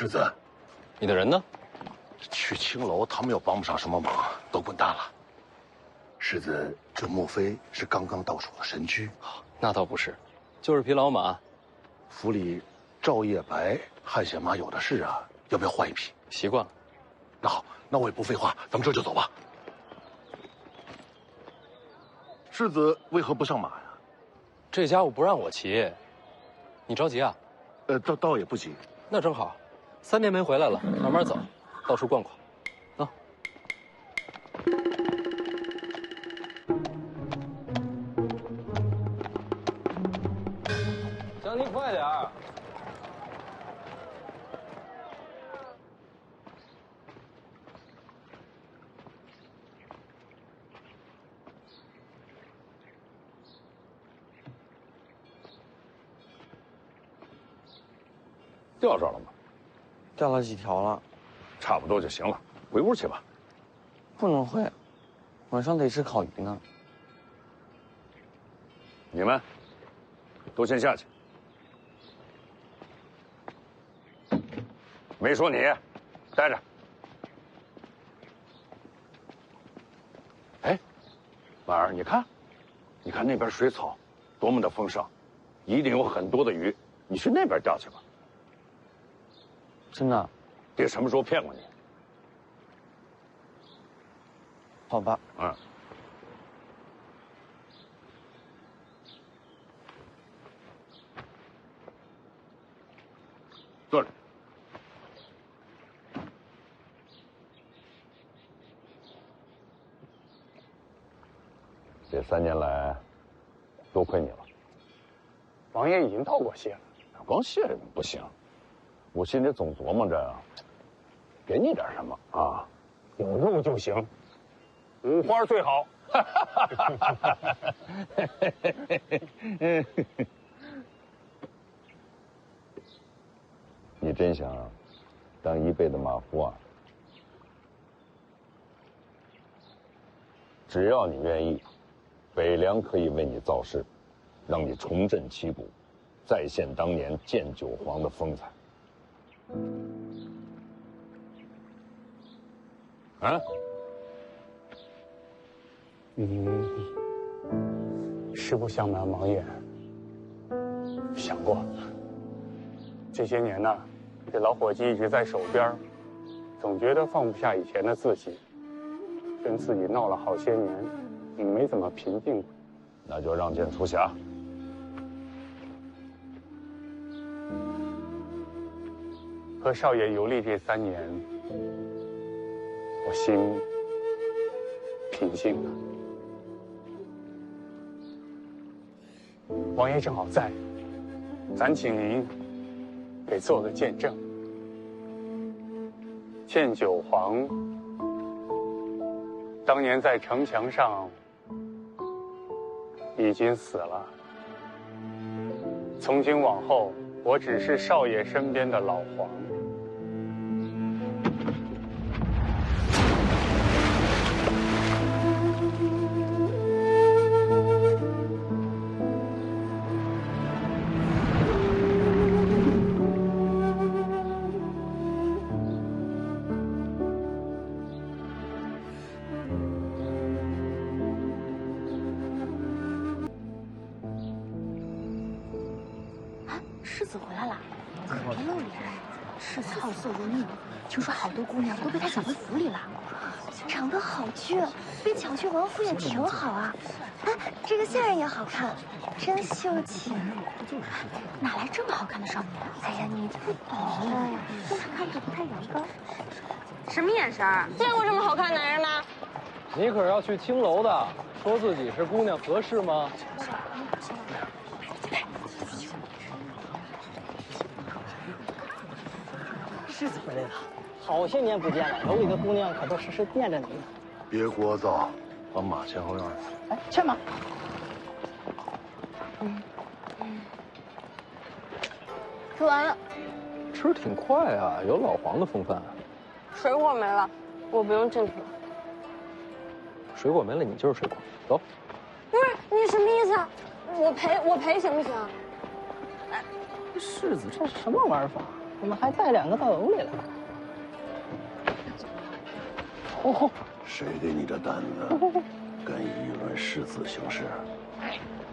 世子，你的人呢？去青楼，他们又帮不上什么忙，都滚蛋了。世子，这莫非是刚刚到手的神驹？那倒不是，就是匹老马。府里赵叶白、汗血马有的是啊，要不要换一匹？习惯了。那好，那我也不废话，咱们这就走吧。世子为何不上马呀？这家伙不让我骑，你着急啊？倒也不急。那正好，3天没回来了，慢慢走，到处逛逛。走。江离，快点儿！钓着了吗？钓了几条了，差不多就行了，回屋去吧。不能回，晚上得吃烤鱼呢。你们都先下去。没说你，待着。哎，婉儿，你看那边水草多么的丰盛，一定有很多的鱼。你去那边钓去吧。真的？爹什么时候骗过你？好吧。嗯。坐着。这3年来，多亏你了。王爷已经道过谢了。光谢不行，我心里总琢磨着，给你点什么啊？有肉就行，五花最好。你真想当一辈子马夫啊？只要你愿意，北凉可以为你造势，让你重振旗鼓，再现当年建九皇的风采。啊？实不相瞒，王爷，想过。这些年呢，这老伙计一直在手边，总觉得放不下以前的自己，跟自己闹了好些年，没怎么平静过。那就让剑出峡。和少爷游历这3年，我心平静了。王爷正好在，咱请您给做个见证。建九皇当年在城墙上已经死了，从今往后，我只是少爷身边的老皇。世子回来了，可别露脸。世子好色如命，听说好多姑娘都被他抢回府里了。长得好俊，被抢去王府也挺好啊。哎，这个下人也好看，真秀气。哪来这么好看的少年？哎呀，你不懂，就是看着不太阳刚。什么眼神？见过这么好看的男人吗？你可是要去青楼的，说自己是姑娘合适吗？世子回来了，好些年不见了，楼里的姑娘可都时时惦着你呢。别聒噪，把马牵后院。哎，牵马。吃完了。吃挺快啊，有老黄的风范。水果没了，我不用进去了。水果没了，你就是水果。走。不是你什么意思啊？我赔行不行？世子这是什么玩法？怎么还带2个到瓮里了？哦，谁给你这胆子，敢议论世子行事？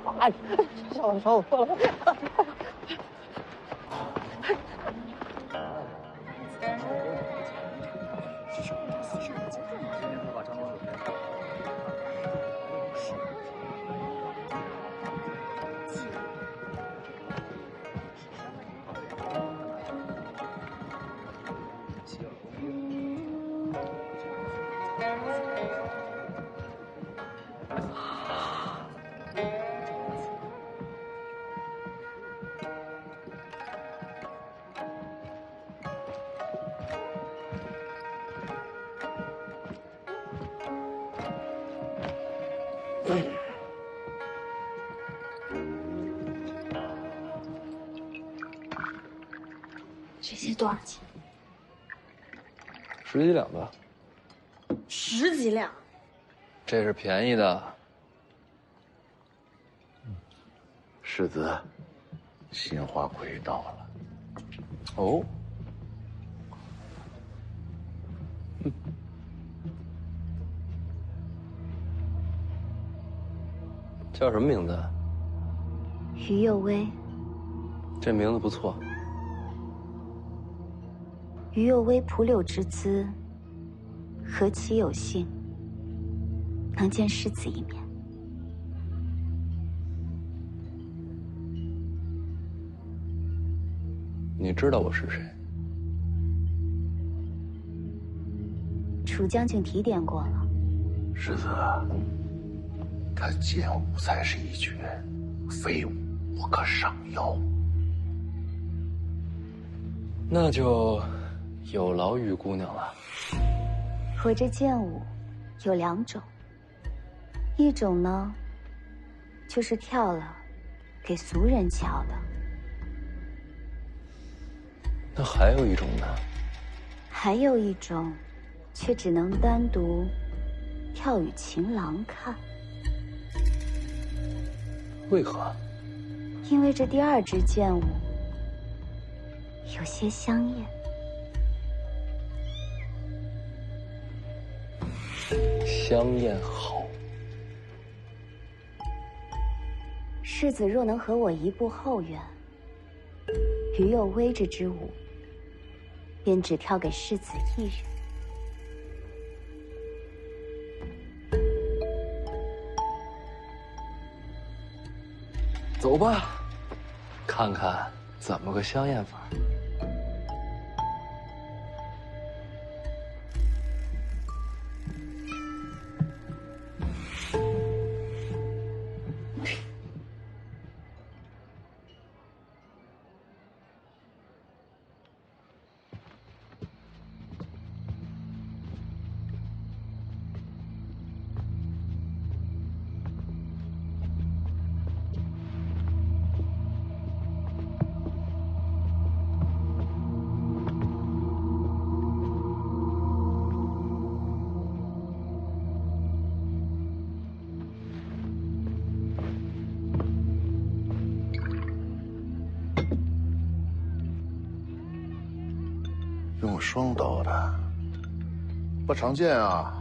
啊，笑我了。这些多少钱10几两吧。10几两。这是便宜的。世子，新花魁到了。哦。叫什么名字？于右威。这名字不错。于右威蒲柳之姿，何其有幸，能见世子一面。你知道我是谁？楚将军提点过了。世子，他剑舞才是一绝，非我可上邀。那就有劳于姑娘了。我这剑舞有2种，一种呢，就是跳了给俗人瞧的。那还有一种呢？还有一种，却只能单独跳与情郎看。为何？因为这第2支剑舞有些香艳。香艳好。世子若能和我一步后院，于右威这支舞，便只跳给世子一人。走吧，看看怎么个香艳法。用双刀的，不常见啊。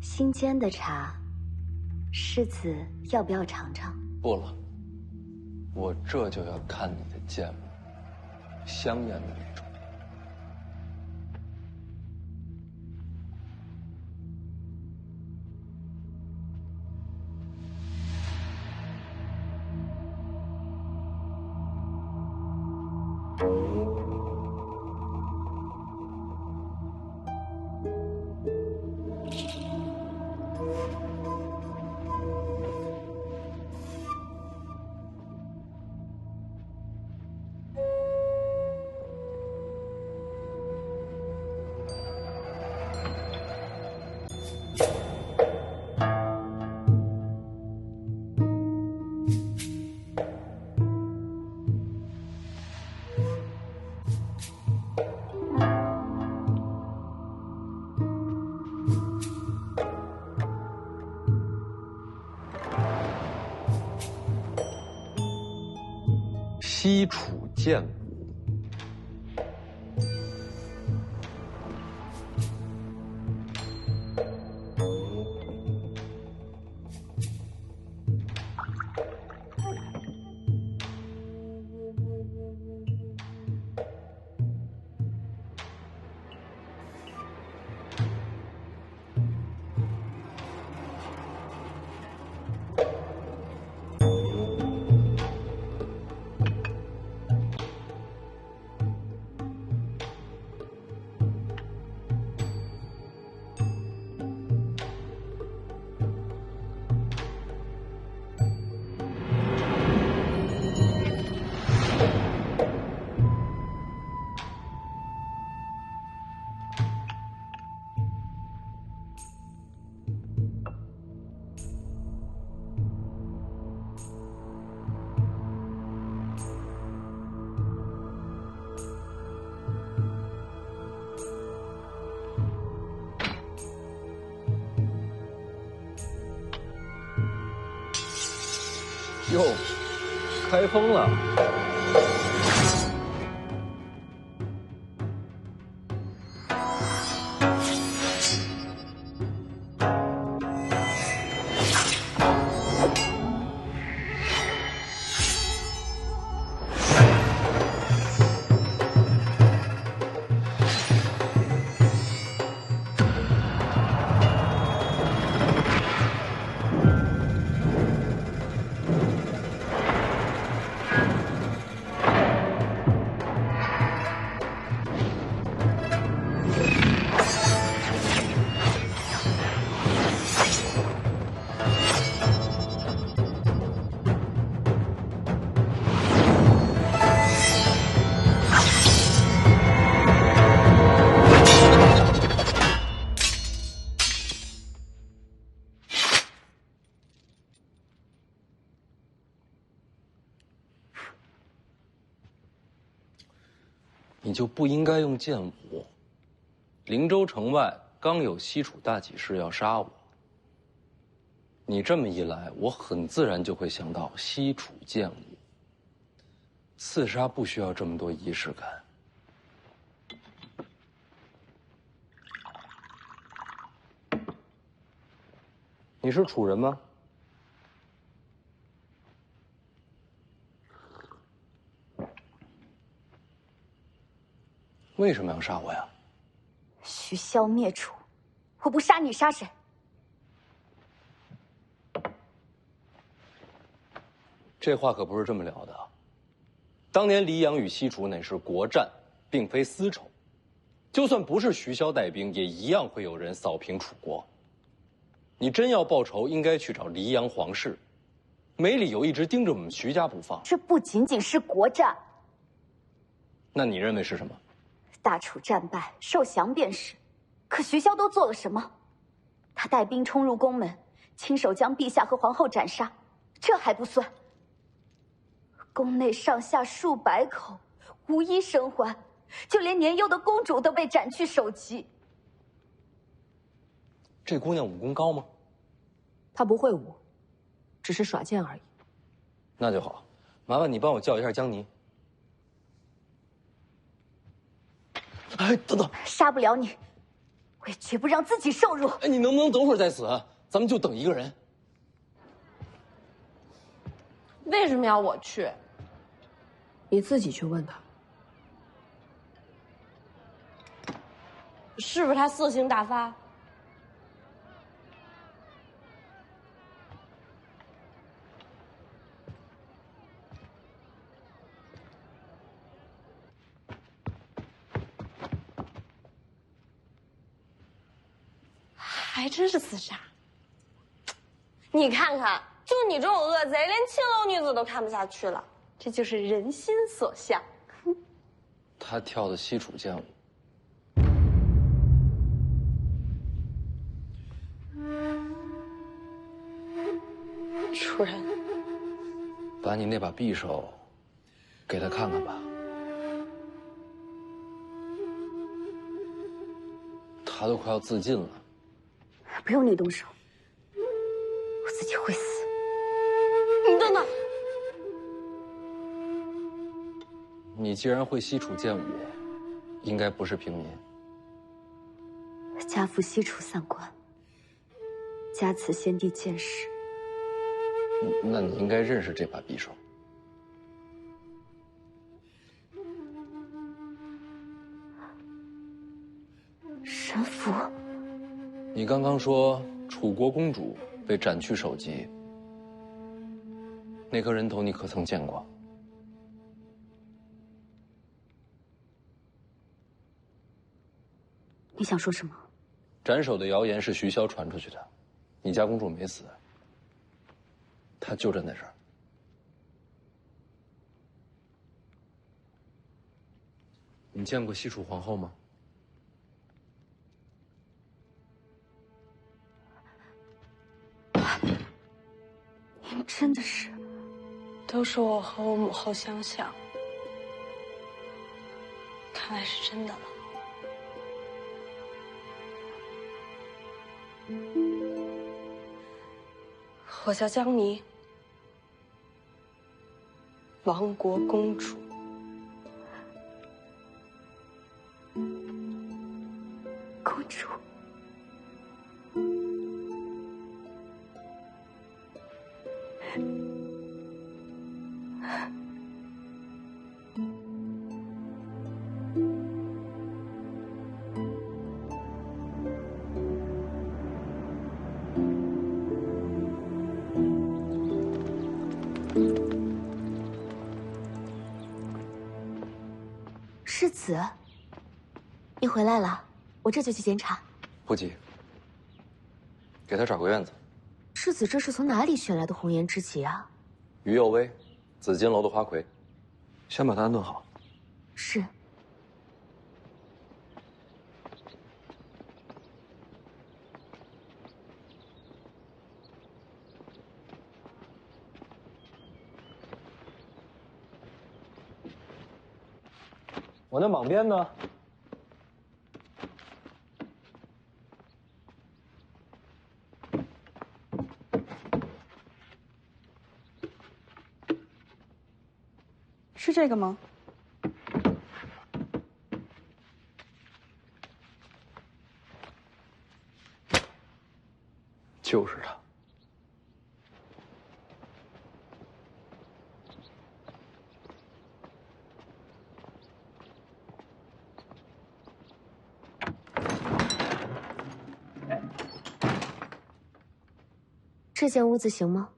新煎的茶，世子要不要尝尝？不了，我这就要看你的剑舞，香艳的那种。西楚剑舞。哟，开封了！你就不应该用剑舞。灵州城外刚有西楚大几士要杀我，你这么一来，我很自然就会想到西楚剑舞。刺杀不需要这么多仪式感。你是楚人吗？为什么要杀我呀？徐骁灭楚，我不杀你杀谁？这话可不是这么聊的。当年黎阳与西楚乃是国战，并非私仇。就算不是徐骁带兵，也一样会有人扫平楚国。你真要报仇，应该去找黎阳皇室，没理由一直盯着我们徐家不放。这不仅仅是国战。那你认为是什么？大楚战败，受降便是。可徐骁都做了什么？他带兵冲入宫门，亲手将陛下和皇后斩杀，这还不算。宫内上下数百口，无一生还，就连年幼的公主都被斩去首级。这姑娘武功高吗？她不会武，只是耍剑而已。那就好，麻烦你帮我叫一下江泥。哎，等等，杀不了你，我也绝不让自己受辱。哎，你能不能等会儿再死啊？咱们就等一个人。为什么要我去？你自己去问他。是不是他色性大发？还真是自杀。你看看，就你这种恶贼，连青楼女子都看不下去了，这就是人心所向。他跳的西楚剑舞，楚人，把你那把匕首给他看看吧。他都快要自尽了。不用你动手，我自己会死。你等等，你既然会西楚剑舞，应该不是平民。家父西楚散关，家此先帝剑士。那你应该认识这把匕首。神符。你刚刚说楚国公主被斩去首级，那颗人头你可曾见过？你想说什么？斩首的谣言是徐骁传出去的，你家公主没死，她就站在这儿。你见过西楚皇后吗？您真的是……都是我和我母后相像，看来是真的了。我叫江霓，亡国公主。公主。世子，你回来了，我这就去检查。不急，给他找个院子。世子这是从哪里寻来的红颜知己啊？于右威，紫金楼的花魁，先把他安顿好。是。我那蟒鞭呢？是这个吗？就是他。这间屋子行吗？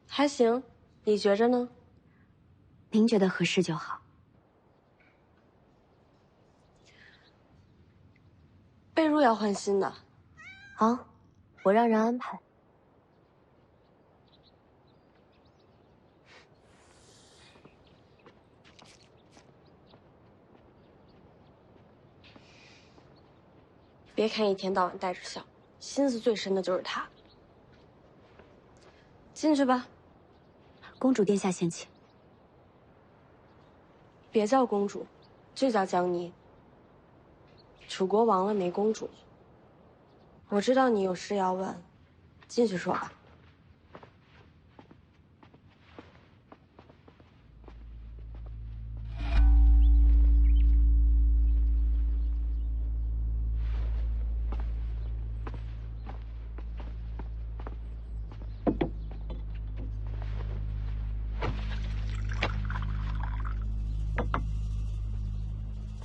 还行，你觉着呢？您觉得合适就好。被褥要换新的。好，我让人安排。别看一天到晚带着笑，心思最深的就是他。进去吧。公主殿下先请。别叫公主，就叫江霓。楚国亡了没公主。我知道你有事要问，进去说吧。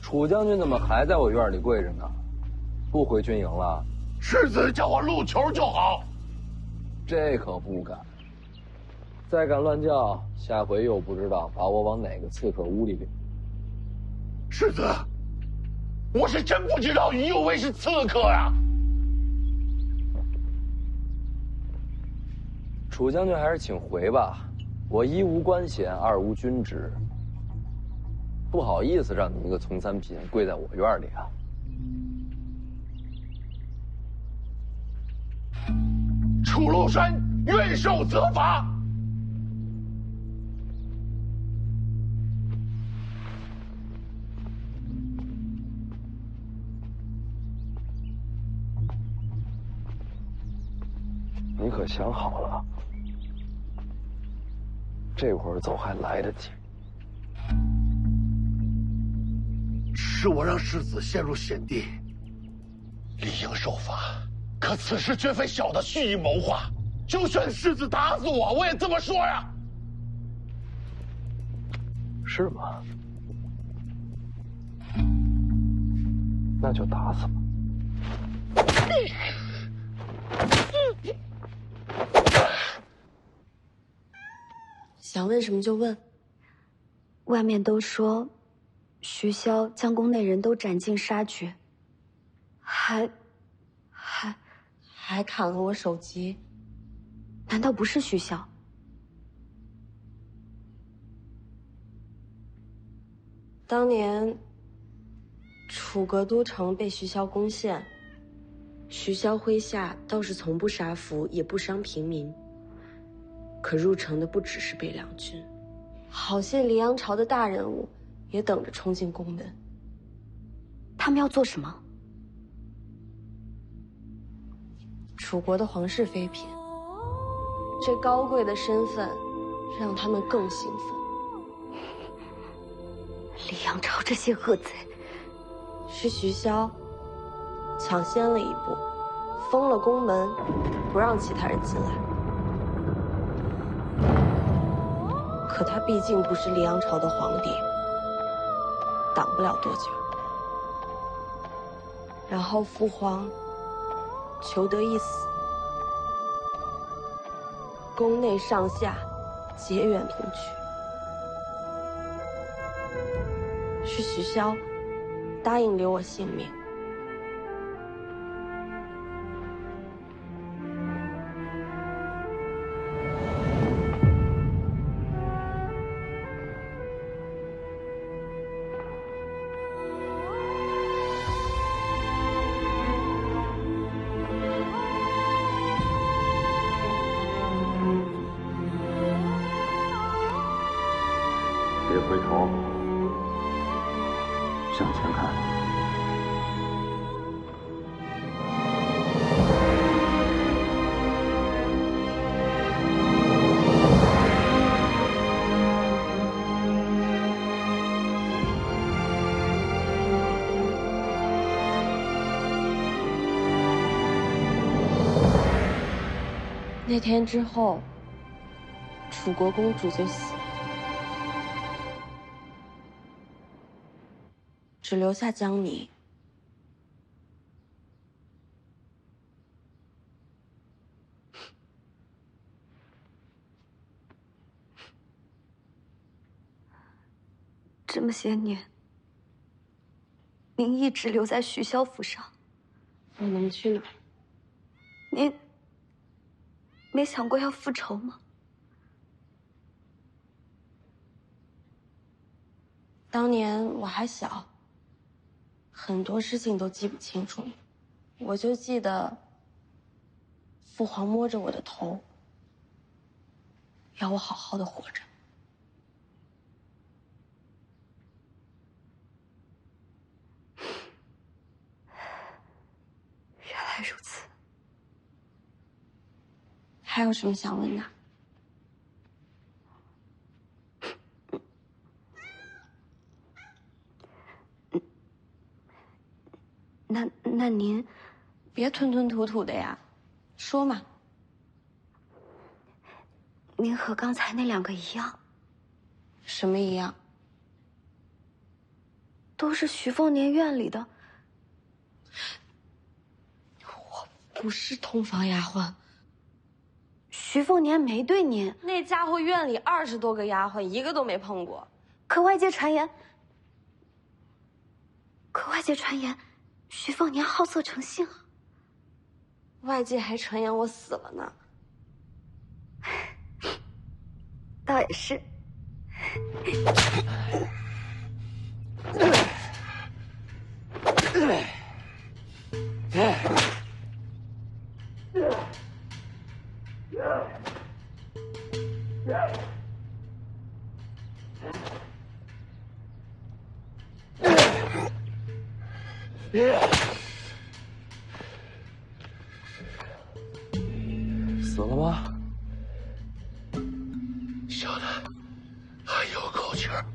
楚将军怎么还在我院里跪着呢？不回军营了？世子叫我入球就好。这可不敢。再敢乱叫，下回又不知道把我往哪个刺客屋里领。世子，我是真不知道于右卫是刺客呀。楚将军还是请回吧，我一无官衔，二无军职。不好意思让你一个从三品跪在我院里啊！楚禄山愿受责罚。你可想好了？这会儿走还来得及。是我让世子陷入险地，理应受罚。可此事绝非小的蓄意谋划，就算世子打死我，我也这么说呀。是吗？那就打死吧。想问什么就问。外面都说，徐骁将宫内人都斩尽杀绝，还砍了我首级。难道不是徐骁？当年楚阁都城被徐骁攻陷，徐骁麾下倒是从不杀俘，也不伤平民。可入城的不只是北凉军，好些黎阳朝的大人物也等着冲进宫门。他们要做什么？楚国的皇室妃嫔，这高贵的身份让他们更兴奋。黎阳朝这些恶贼，是徐骁抢先了一步，封了宫门，不让其他人进来。可他毕竟不是黎阳朝的皇帝，挡不了多久。然后父皇求得一死，宫内上下结怨同去。是徐骁答应留我性命。别回头，向前看。那天之后，楚国公主就死了。只留下江离。这么些年，您一直留在徐骁府上。我能去哪儿？您没想过要复仇吗？当年我还小。很多事情都记不清楚，我就记得父皇摸着我的头，要我好好的活着。原来如此。还有什么想问的？那您别吞吞吐吐的呀，说嘛。您和刚才那两个一样。什么一样？都是徐凤年院里的。我不是通房丫鬟。徐凤年没对您。那家伙院里20多个丫鬟，一个都没碰过。可外界传言，徐凤年好色成性啊！外界还传言我死了呢。倒也是。死了吗？小的还有口气儿。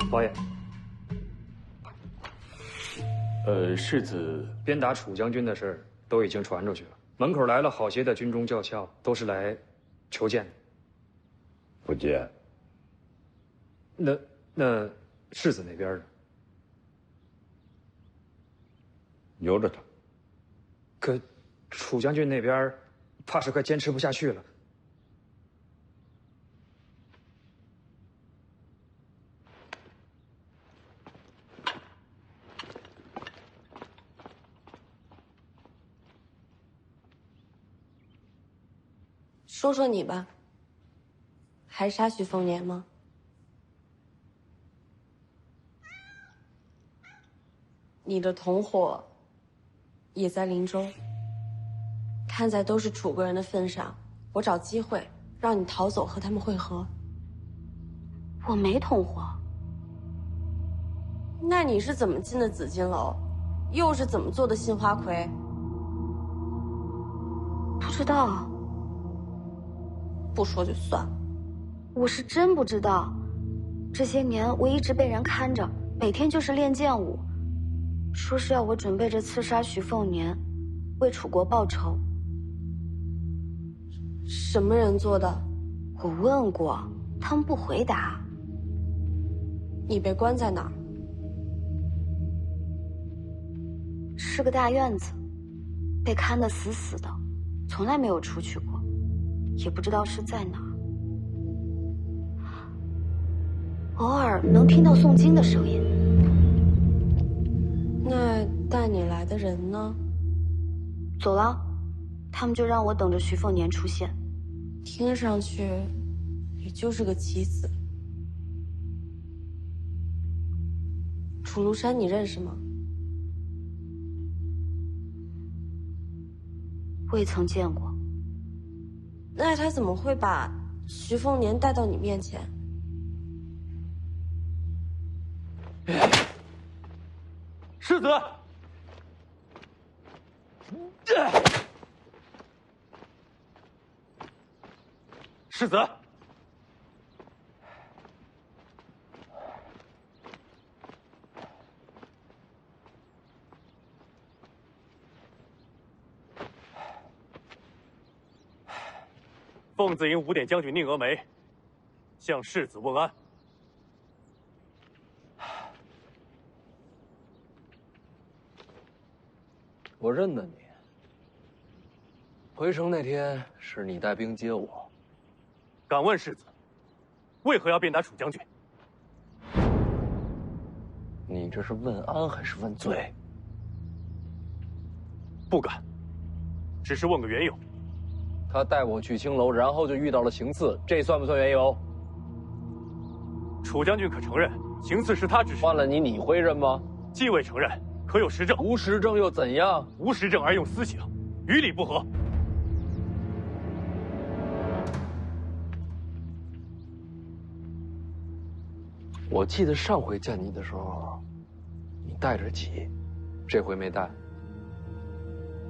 王爷，世子鞭打楚将军的事儿都已经传出去了，门口来了好些的军中教校，都是来求见的。不见。那世子那边呢？由着他。可楚将军那边怕是快坚持不下去了。说说你吧，还杀许凤年吗？你的同伙也在林州，看在都是楚国人的份上，我找机会让你逃走，和他们会合。我没同伙。那你是怎么进的紫金楼？又是怎么做的杏花魁？不知道。不说就算了。我是真不知道，这些年我一直被人看着，每天就是练剑舞，说是要我准备着刺杀许凤年，为楚国报仇。什么人做的？我问过，他们不回答。你被关在哪儿？是个大院子，被看得死死的，从来没有出去过，也不知道是在哪儿。偶尔能听到诵经的声音。那带你来的人呢？走了，他们就让我等着徐凤年出现。听上去，也就是个棋子。楚庐山你认识吗？未曾见过。那他怎么会把徐凤年带到你面前？世子，世子，凤子营5点将军宁峨眉向世子问安。我认得你。回城那天是你带兵接我。敢问世子，为何要鞭打楚将军？你这是问安还是问罪？不敢，只是问个缘由。他带我去青楼，然后就遇到了行刺，这算不算缘由？楚将军可承认行刺是他指使？换了你，你会认吗？既未承认，可有实证？无实证又怎样？无实证而用私刑，于理不合。我记得上回见你的时候，你带着戟，这回没带。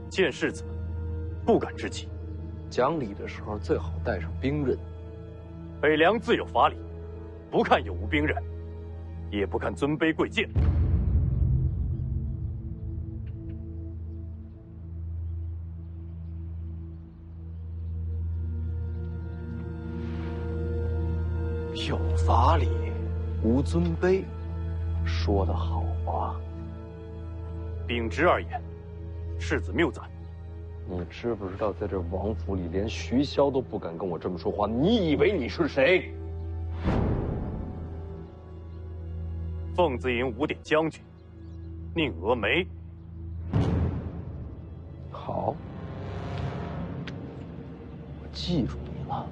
见世子，不敢之急。讲理的时候最好带上兵刃。北凉自有法理，不看有无兵刃，也不看尊卑贵贱。有法理，无尊卑，说得好啊！秉直而言，世子谬赞。你知不知道，在这王府里，连徐骁都不敢跟我这么说话？你以为你是谁？凤子营5点将军宁峨眉。好，我记住你了。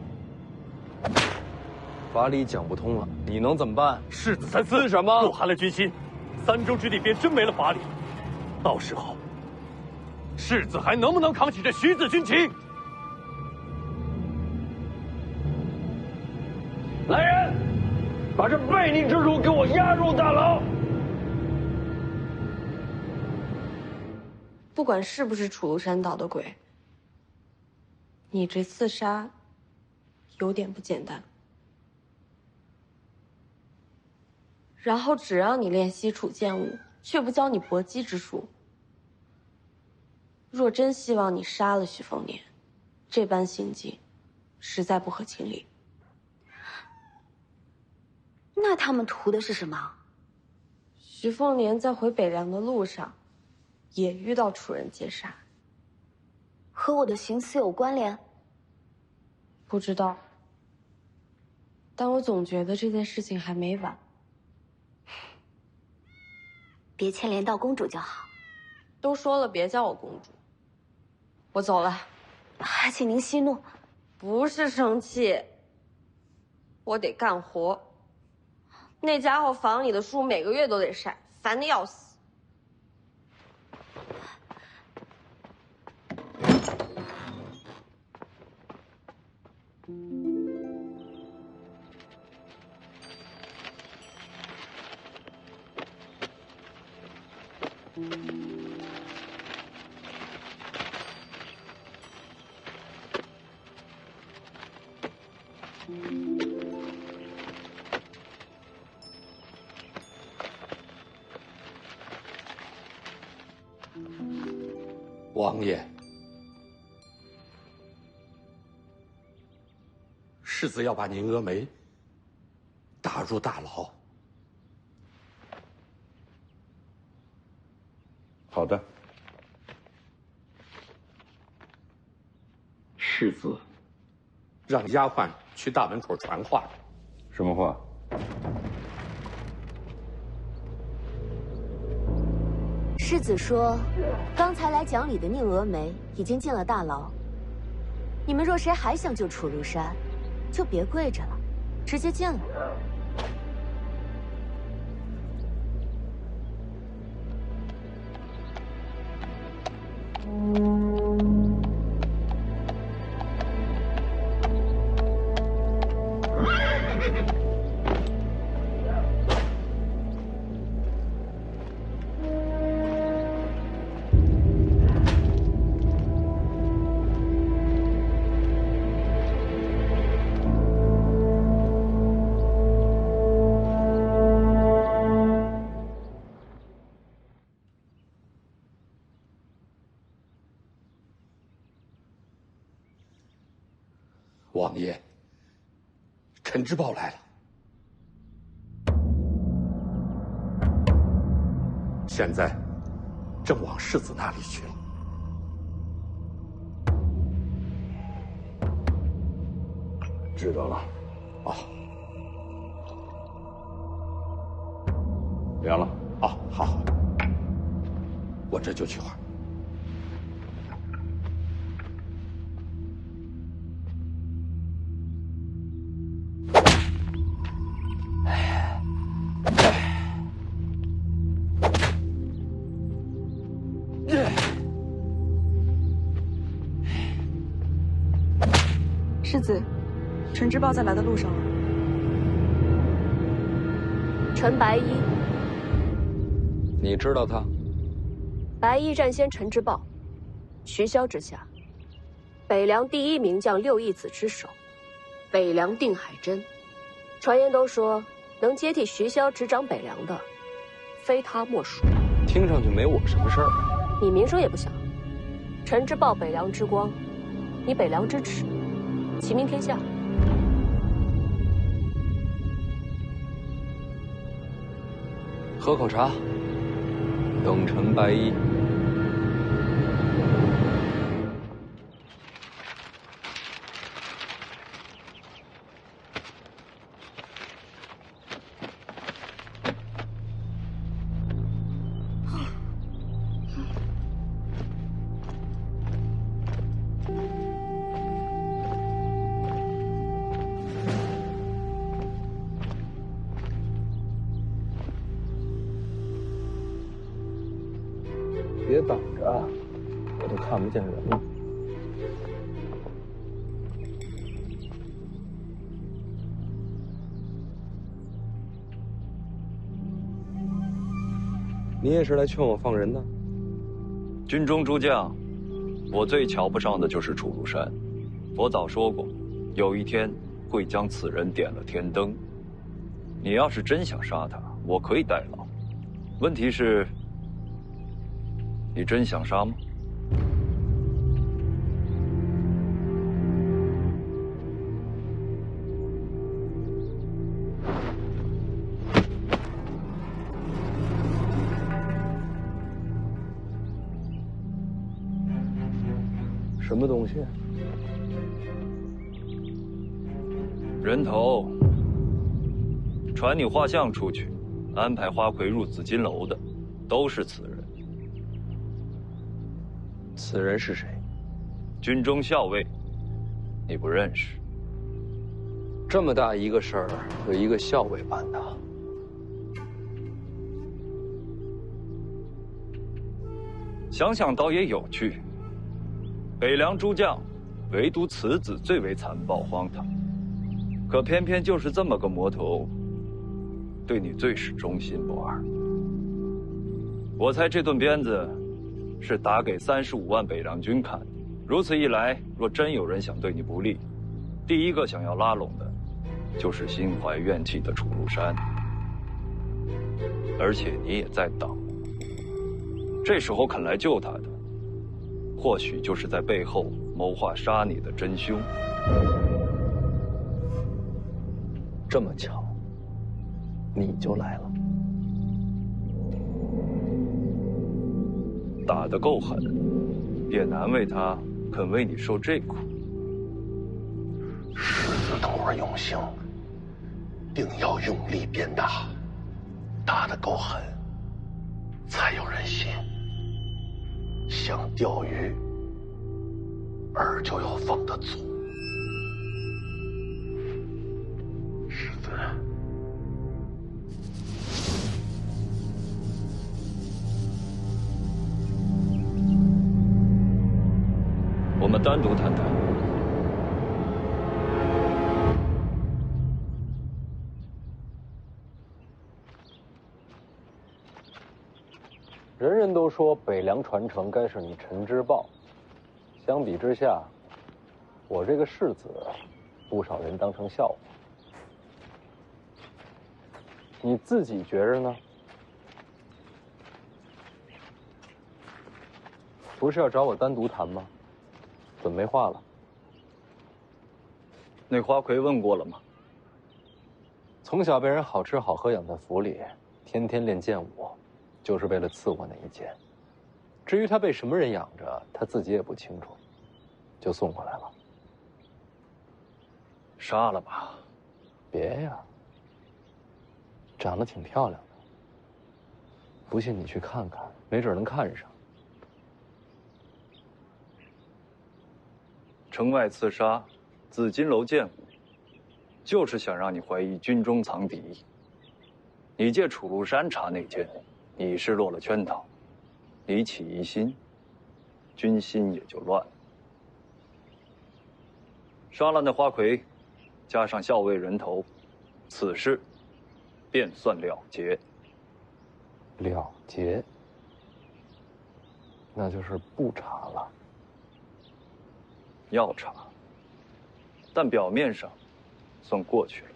法理讲不通了，你能怎么办？世子三思。什么？若寒了军心，3州之地便真没了法理。到时候，世子还能不能扛起这徐子军情？来人！把这悖逆之主给我押入大牢。不管是不是楚庐山岛的鬼，你这刺杀有点不简单。然后只让你练西楚剑舞，却不教你搏击之术。若真希望你杀了徐凤年，这般行径实在不合情理。那他们图的是什么？徐凤年在回北凉的路上，也遇到楚人劫杀，和我的行刺有关联？不知道，但我总觉得这件事情还没完。别牵连到公主就好。都说了别叫我公主，我走了。还请您息怒。不是生气，我得干活。那家伙房里的书每个月都得晒，烦得要死。王爷，世子要把宁峨眉打入大牢。好的。世子让丫鬟去大门口传话。什么话？世子说，刚才来讲理的宁峨眉已经进了大牢。你们若谁还想救楚庐山，就别跪着了，直接进来。王爷，陈知报来了，现在正往世子那里去了。知道了。哦，凉了。哦，好，我这就去换。世子，陈知报在来的路上了。陈白衣，你知道他？白衣战先陈知报，徐骁之下，北凉第一名将6义子之首，北凉定海真。传言都说，能接替徐骁执掌北凉的，非他莫属。听上去没我什么事儿啊。你名声也不小，陈知报北凉之光，你北凉之耻，齐名天下。喝口茶，等陈白衣。别挡着啊，我都看不见人了。你也是来劝我放人的？军中诸将，我最瞧不上的就是楚如山。我早说过，有一天会将此人点了天灯。你要是真想杀他，我可以代劳。问题是，你真想杀吗？什么东西？人头。传你画像出去，安排花魁入紫金楼的，都是此人。此人是谁？军中校尉，你不认识？这么大一个事儿，有一个校尉办的。想想倒也有趣。北凉诸将，唯独此子最为残暴荒唐，可偏偏就是这么个魔头，对你最是忠心不二。我猜这顿鞭子是打给35万北凉军看的。如此一来，若真有人想对你不利，第一个想要拉拢的，就是心怀怨气的楚如山。而且你也在等，这时候肯来救他的，或许就是在背后谋划杀你的真凶。这么巧，你就来了。打得够狠，也难为他肯为你受这苦。狮子头儿用刑，定要用力鞭打，打得够狠，才有人信。想钓鱼，饵就要放得足。狮子，我们单独谈谈。人人都说北凉传承该是你陈之豹，相比之下，我这个世子，不少人当成笑话。你自己觉着呢？不是要找我单独谈吗？怎么没话了？那花魁问过了吗？从小被人好吃好喝养在府里，天天练剑舞，就是为了赐我那一剑。至于他被什么人养着，他自己也不清楚，就送过来了。杀了吧？别呀，长得挺漂亮的，不信你去看看，没准能看上。城外刺杀，紫金楼剑舞，就是想让你怀疑军中藏敌。你借楚如山查内奸，你是落了圈套，你起疑心，军心也就乱了。杀了那花魁，加上校尉人头，此事便算了结。了结？那就是不查了。要查，但表面上算过去了。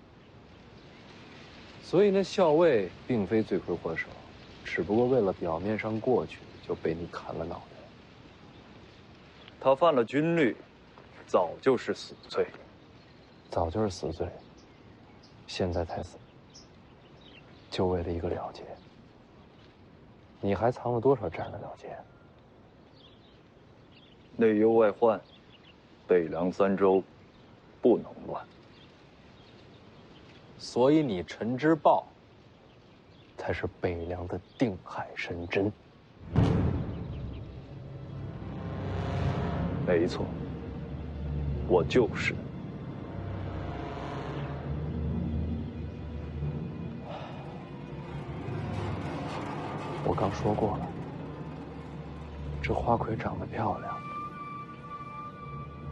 所以那校尉并非罪魁祸首，只不过为了表面上过去，就被你砍了脑袋。他犯了军律，早就是死罪。早就是死罪，现在才死，就为了一个了结。你还藏了多少这样的了结？内忧外患，北凉3州不能乱。所以你陈之豹才是北凉的定海神针。没错，我就是。我刚说过了，这花魁长得漂亮，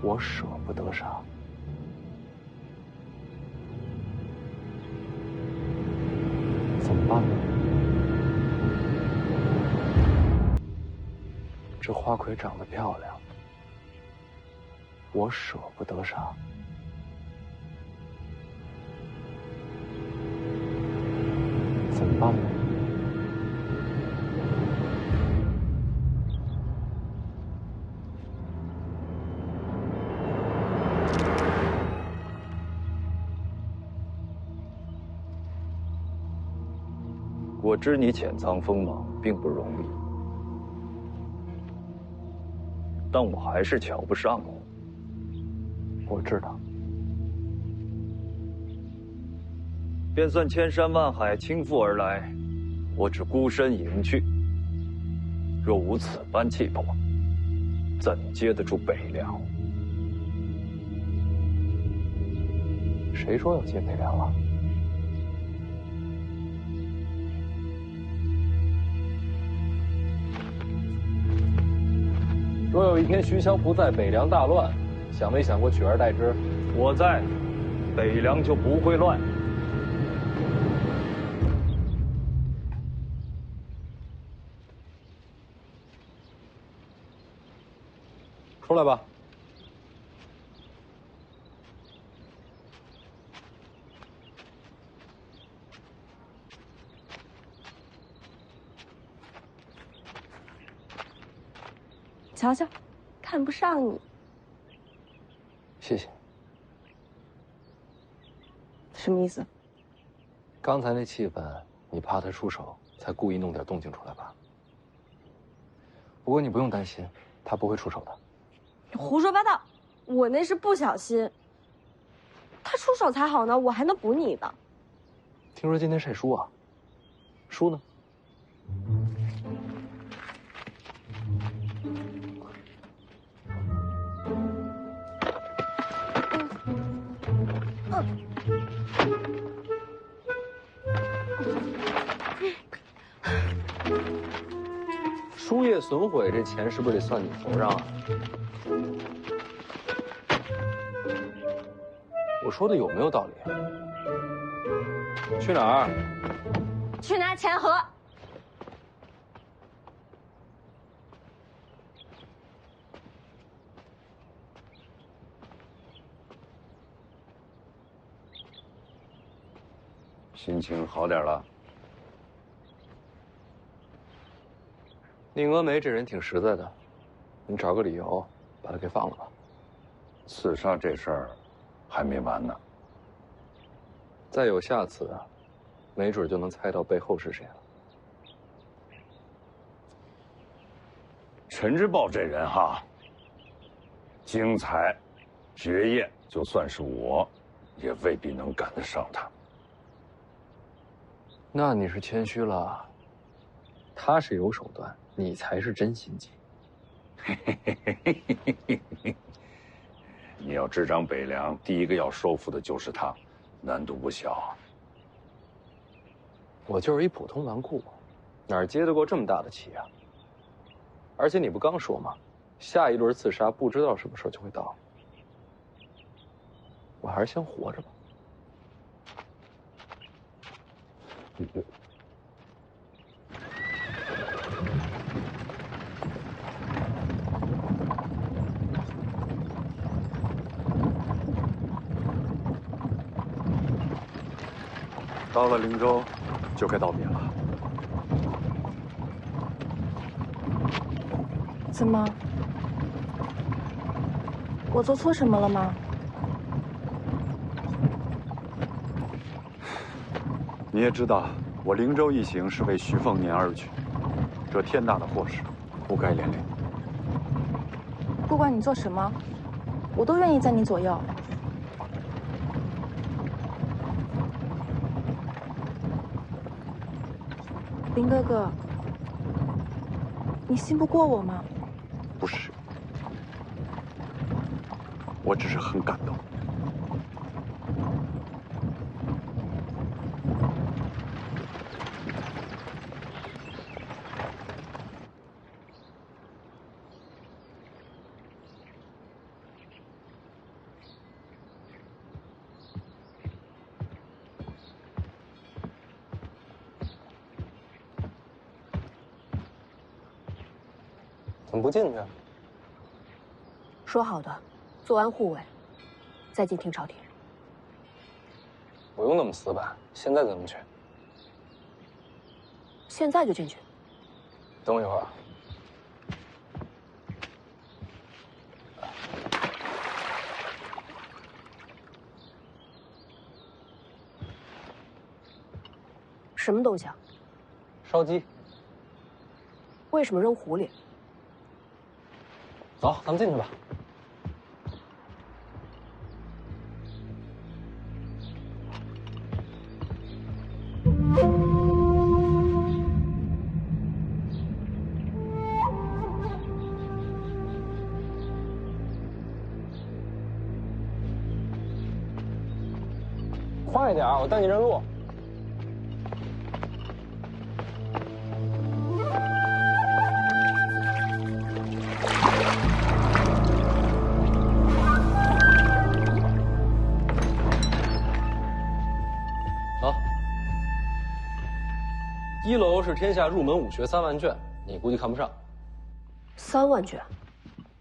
我舍不得杀。怎么办呢？这花魁长得漂亮，我舍不得杀。怎么办呢？我知你潜藏锋芒并不容易，但我还是瞧不上你。我知道。便算千山万海倾覆而来，我只孤身迎去。若无此般气魄，怎接得住北凉？谁说要接北凉了？若有一天徐骁不在，北凉大乱，想没想过取而代之？我在，北凉就不会乱。出来吧。瞧瞧，看不上你。谢谢。什么意思？刚才那气氛，你怕他出手，才故意弄点动静出来吧？不过你不用担心，他不会出手的。你胡说八道！我那是不小心。他出手才好呢，我还能补你的。听说今天晒书啊？书呢？书业损毁，这钱是不是得算你头上啊？我说的有没有道理啊？去哪儿？去拿钱盒。心情好点了？宁峨眉这人挺实在的，你找个理由把他给放了吧。刺杀这事儿还没完呢。再有下次，没准就能猜到背后是谁了。陈之豹这人哈，精彩、绝艳，就算是我，也未必能赶得上他。那你是谦虚了，他是有手段，你才是真心机。你要执掌北凉，第一个要收复的就是他，难度不小。我就是一普通纨绔，哪儿接得过这么大的棋啊？而且你不刚说吗？下一轮刺杀不知道什么时候就会到，我还是先活着吧。到了灵州，就该道别了。怎么？我做错什么了吗？你也知道，我灵州一行是为徐凤年而去，这天大的祸事，不该连累。不管你做什么，我都愿意在你左右。林哥哥，你信不过我吗？不是，我只是很感动。怎怎么不进去？说好的，做完护卫，再进听朝廷。不用那么死板，现在怎么去？现在就进去。等我一会儿。什么东西啊？烧鸡。为什么扔湖里？走，咱们进去吧。快点，我带你认路。1楼是天下入门武学3万卷，你估计看不上。3万卷。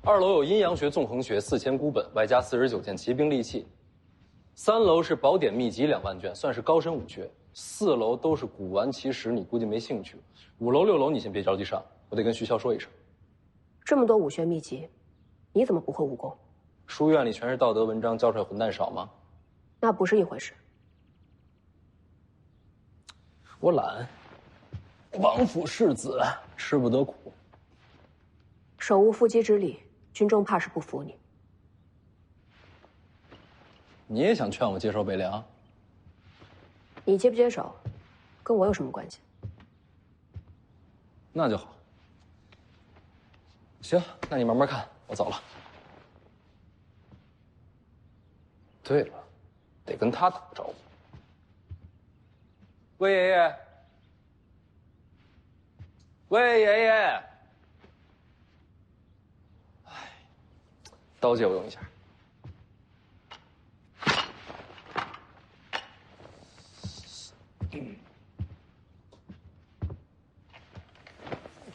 2楼有阴阳学、纵横学4000孤本，外加49件骑兵利器。3楼是宝典秘籍2万卷，算是高深武学。4楼都是古玩奇石，你估计没兴趣。5楼、6楼你先别着急上，我得跟徐骁说一声。这么多武学秘籍，你怎么不会武功？书院里全是道德文章，教出来混蛋少吗？那不是一回事。我懒。王府世子，吃不得苦。手无缚鸡之力，军中怕是不服你。你也想劝我接手北凉？你接不接手，跟我有什么关系？那就好。行，那你慢慢看，我走了。对了，得跟他打个招呼。魏爷爷。魏爷爷，哎，刀借我用一下。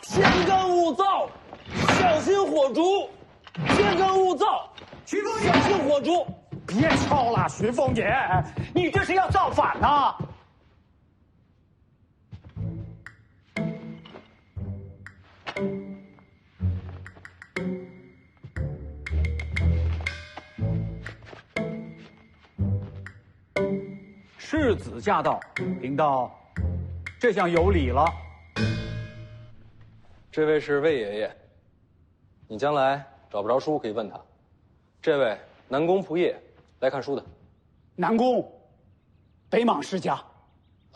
天干物燥，小心火烛。天干物燥，徐凤姐，小心火烛。别吵了，徐凤姐，你这是要造反呐！世子驾到，贫道这下有礼了。这位是魏爷爷，你将来找不着书可以问他。这位南宫仆夜，来看书的。南宫，北莽世家。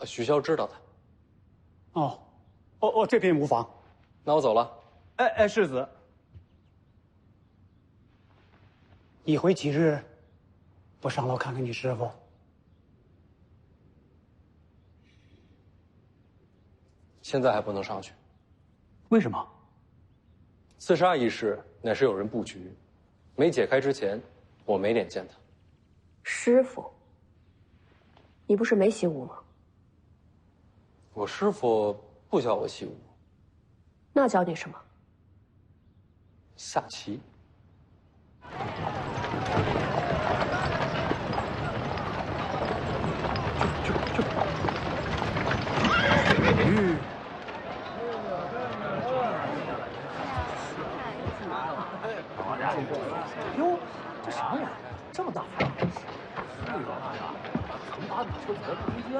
许骁知道他。哦，这边无妨。那我走了。哎，世子，一回几日不上楼看看你师傅？现在还不能上去。为什么？刺杀一事乃是有人布局，没解开之前，我没脸见他。师傅，你不是没习武吗？我师傅不教我习武。那教你什么？下棋。哟，这啥玩意儿？这么大范围？曾把你车子的空间，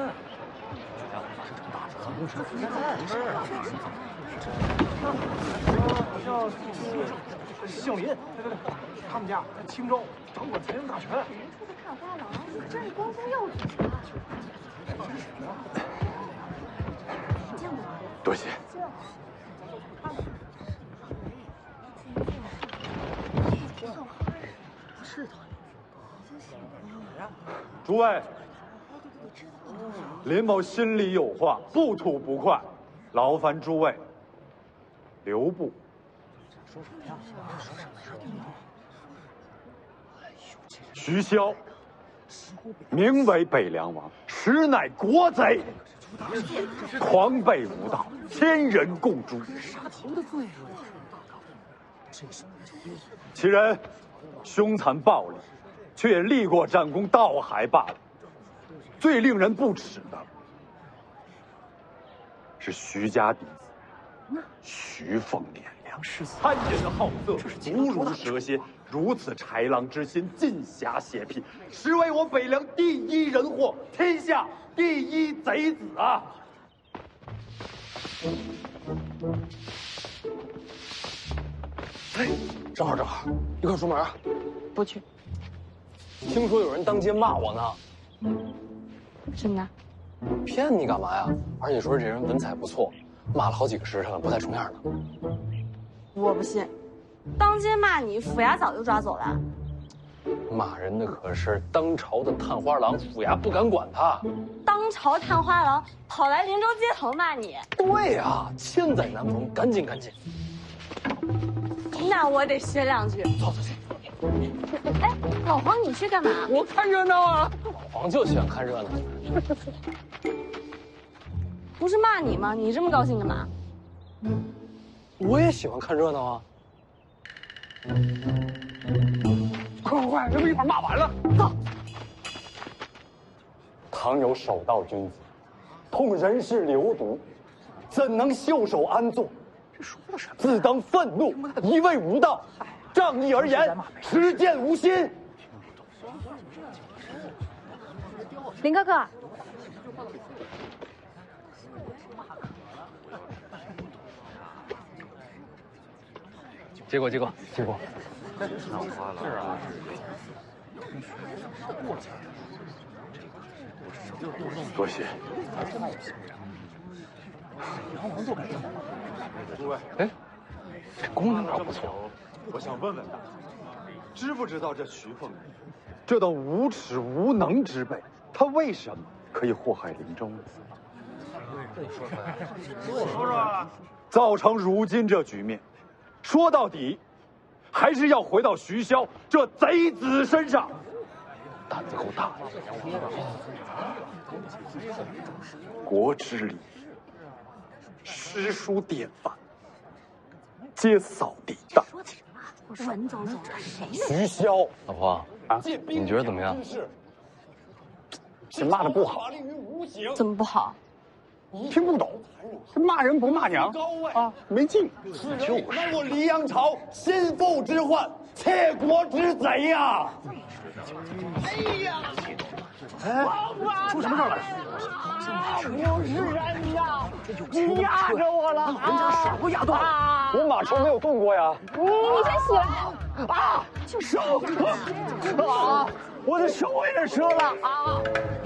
这家伙发生这么大事，肯定是叫姓林，对，他们家在青州掌管财政大权。出去看花郎，这里光宗耀祖啊！多谢。诸位，林某心里有话，不吐不快，劳烦诸位留步。说什么呀？说什么呀？徐骁，名为北凉王，实乃国贼，狂悖无道，千人共诛。杀头的罪。其人凶残暴力，却也立过战功，倒还罢了。最令人不齿的是徐家弟子徐凤年，贪淫好色，毒如蛇蝎，如此豺狼之心，尽侠邪僻，实为我北凉第一人祸，天下第一贼子啊！哎，正好，一块出门啊！不去。听说有人当街骂我呢。真的？骗你干嘛呀？而且说这人文采不错，骂了好几个时辰了，不太重样呢。我不信，当街骂你，府衙早就抓走了。骂人的可是当朝的探花郎，府衙不敢管他。当朝探花郎跑来灵州街头骂你？对呀，千载难逢，赶紧。那我得学两句。走。哎，老黄，你去干嘛？我看热闹啊！老黄就喜欢看热闹。不是骂你吗？你这么高兴干嘛？我也喜欢看热闹啊！快，咱们一会儿骂完了，走。倘有守道君子，痛人事流毒，怎能袖手安坐？自当愤怒，一味无道，仗义而言，持剑无心。林哥哥。结果。是啊。多谢。诸位，哎，这姑娘倒不错。我想问问大家，知不知道这徐凤年，这等无耻无能之辈，他为什么可以祸害灵州呢？造成如今这局面，说到底，还是要回到徐骁这贼子身上。胆子够大的。国之礼，诗书典范，皆扫地大捷。文总总，谁呢？徐骁，老婆啊，你觉得怎么样？这骂的不好。怎么不好？听不懂，这骂人不骂娘啊，没劲。就是乃我黎阳朝心腹之患，窃国之贼呀！哎呀！哎，出什么事了？不是人呀！你压着我了！人家手都压断了，我马车没有动过呀。你先起来！啊！手啊！我的手也折了啊！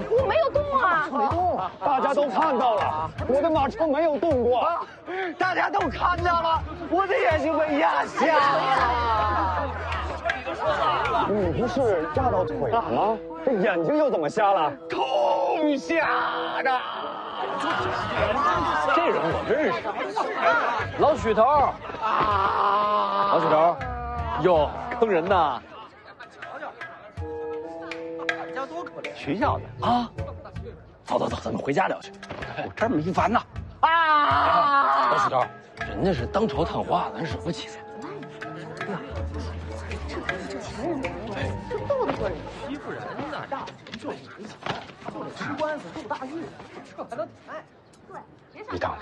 我没有动啊！没动，大家都看到了，我的马车没有动过。大家都看到了，我的眼睛被压瞎了。你不是压到腿了吗？这眼睛又怎么瞎了？痛瞎的。这人我认识，老许头啊！老许头，哟，坑人呐！学校的啊，走，咱们回家聊去。我这儿没烦呢。老许头，人家是当朝探花，咱惹不起。这前人这斗得过人？欺负人呢，就吃官司受大狱，这还能哎？对，你等着，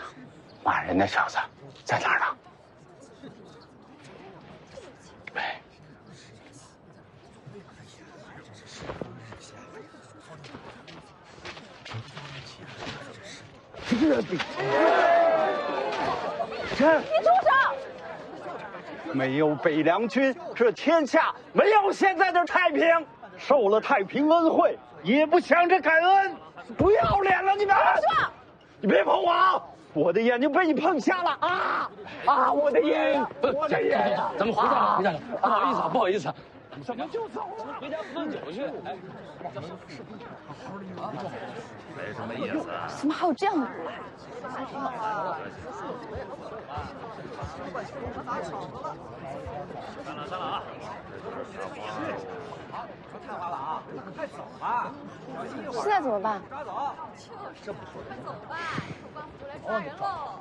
骂人那小子在哪儿呢？哎，你住手！没有北凉军，这天下没有现在的太平。受了太平恩惠，也不想着感恩，不要脸了你们！你别碰我啊！我的眼睛被你碰瞎了啊！啊！我的眼，我的眼！咱们回家了，不好意思。怎么就走了？回家喝酒去。没什么意思。怎么还有这样的人？散了啊！太晚了啊！快走吧！现在怎么办？抓走！这不说，快走吧！官府就来抓人喽！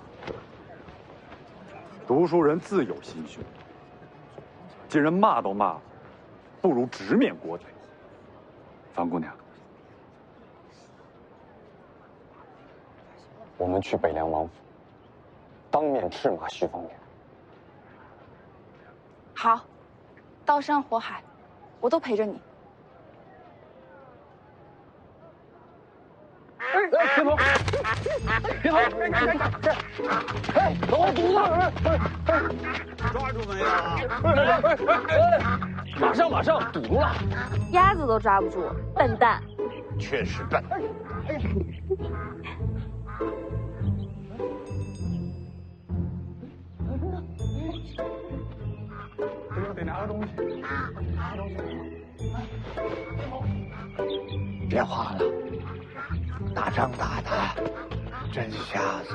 读书人自有心胸，既然骂都骂了，不如直面国贼。方姑娘，我们去北凉王府，当面斥骂徐凤年。好，刀山火海，我都陪着你。哎，别跑！别跑！哎，等我堵子！抓住没有？马上，堵住了！鸭子都抓不住，笨蛋！确实笨。得拿个东西。别慌了，打仗打的真瞎子。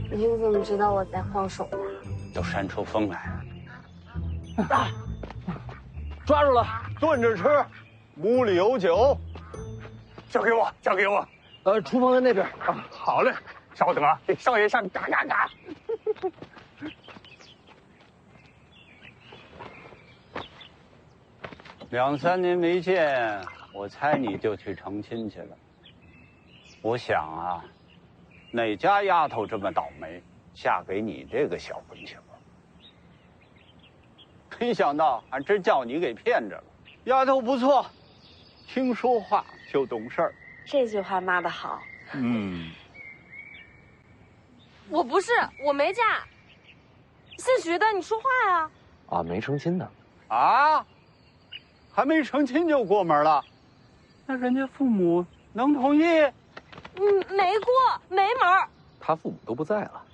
你怎么知道我在晃手呢？都扇出风来了。抓住了，炖着吃，屋里有酒。交给我，交给我。厨房在那边。啊，好嘞，稍等啊，给少爷上嘎嘎嘎。2、3年没见，我猜你就去成亲去了。我想啊，哪家丫头这么倒霉，嫁给你这个小混球？没想到还真叫你给骗着了。丫头不错，听说话就懂事儿。这句话骂得好。我不是，我没嫁，姓徐的，你说话呀！啊，没成亲呢。啊，还没成亲就过门了？那人家父母能同意？没过，没门。他父母都不在了。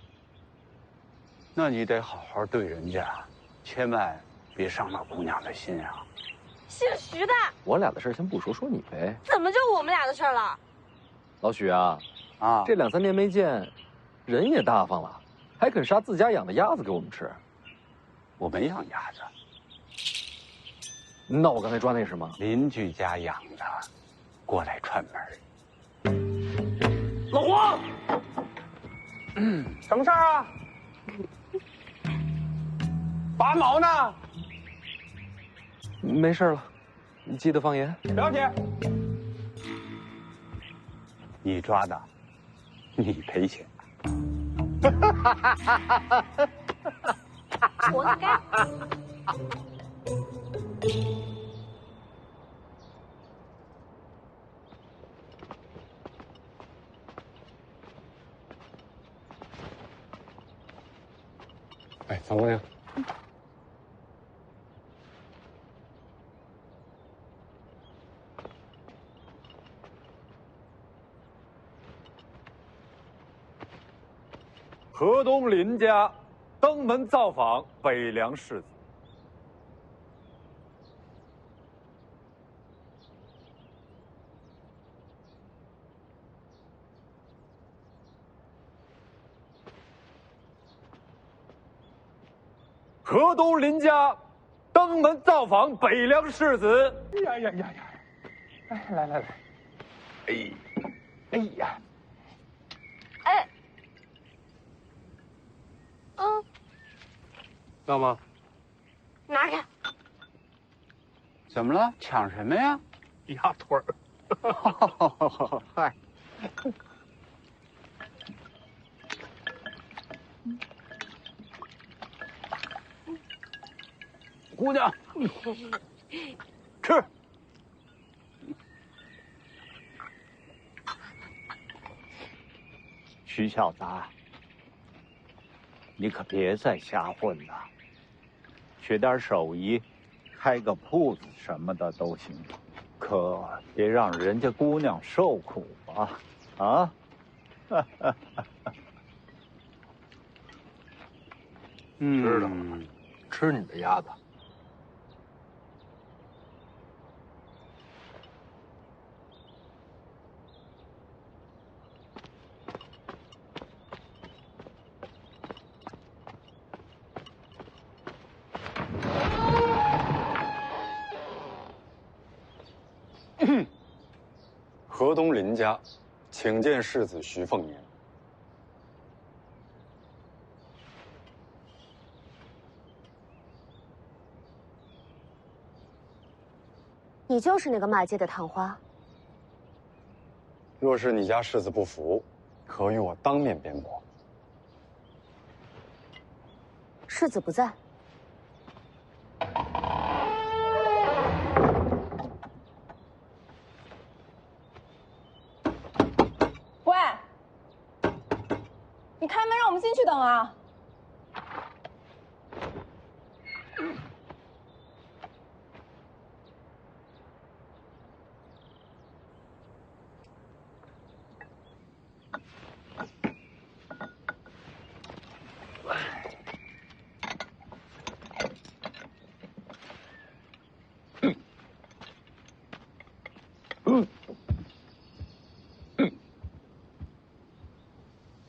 那你得好好对人家，千万别伤了姑娘的心啊。姓徐的，我俩的事先不说，说你呗。怎么就我们俩的事了？老许啊，这2、3年没见，人也大方了，还肯杀自家养的鸭子给我们吃。我没养鸭子。那我刚才抓那是什么？邻居家养的，过来串门。老黄，什么事儿啊？拔毛呢？没事了，你记得放盐。了解。你抓的，你赔钱。活该。哎，方姑娘。河东林家登门造访北凉世子。河东林家登门造访北凉世子。呀！哎，来，哎呀，哎，干嘛？拿开！怎么了？抢什么呀？鸭腿儿。嗨。姑娘，吃。徐小子，你可别再瞎混了，学点手艺，开个铺子什么的都行，可别让人家姑娘受苦啊！啊！知道了，吃你的鸭子。河东林家，请见世子徐凤年。你就是那个骂街的探花。若是你家世子不服，可与我当面辩驳。世子不在。喂，你开门让我们进去等啊！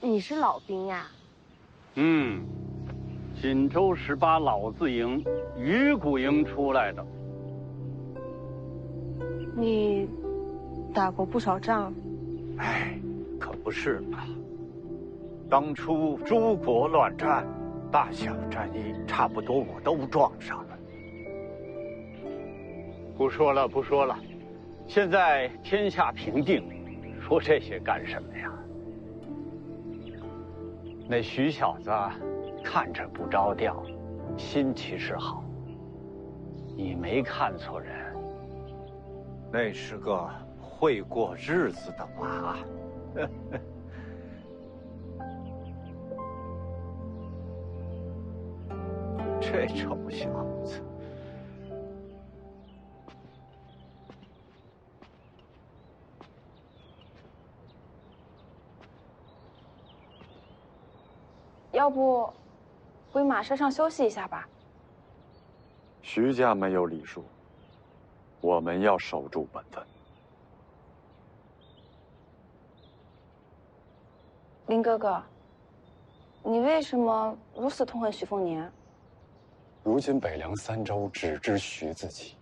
你是老兵呀？锦州18老字营鱼骨营出来的。你打过不少仗。哎，可不是嘛。当初诸国乱战，大小战役差不多我都撞上了。不说了，不说了。现在天下平定，说这些干什么呀？那徐小子看着不着调，心其实好。你没看错人，那是个会过日子的娃。这臭小子！要不回马车上休息一下吧？徐家没有礼数，我们要守住本分。林哥哥，你为什么如此痛恨徐凤年？如今北凉3州只知徐自己，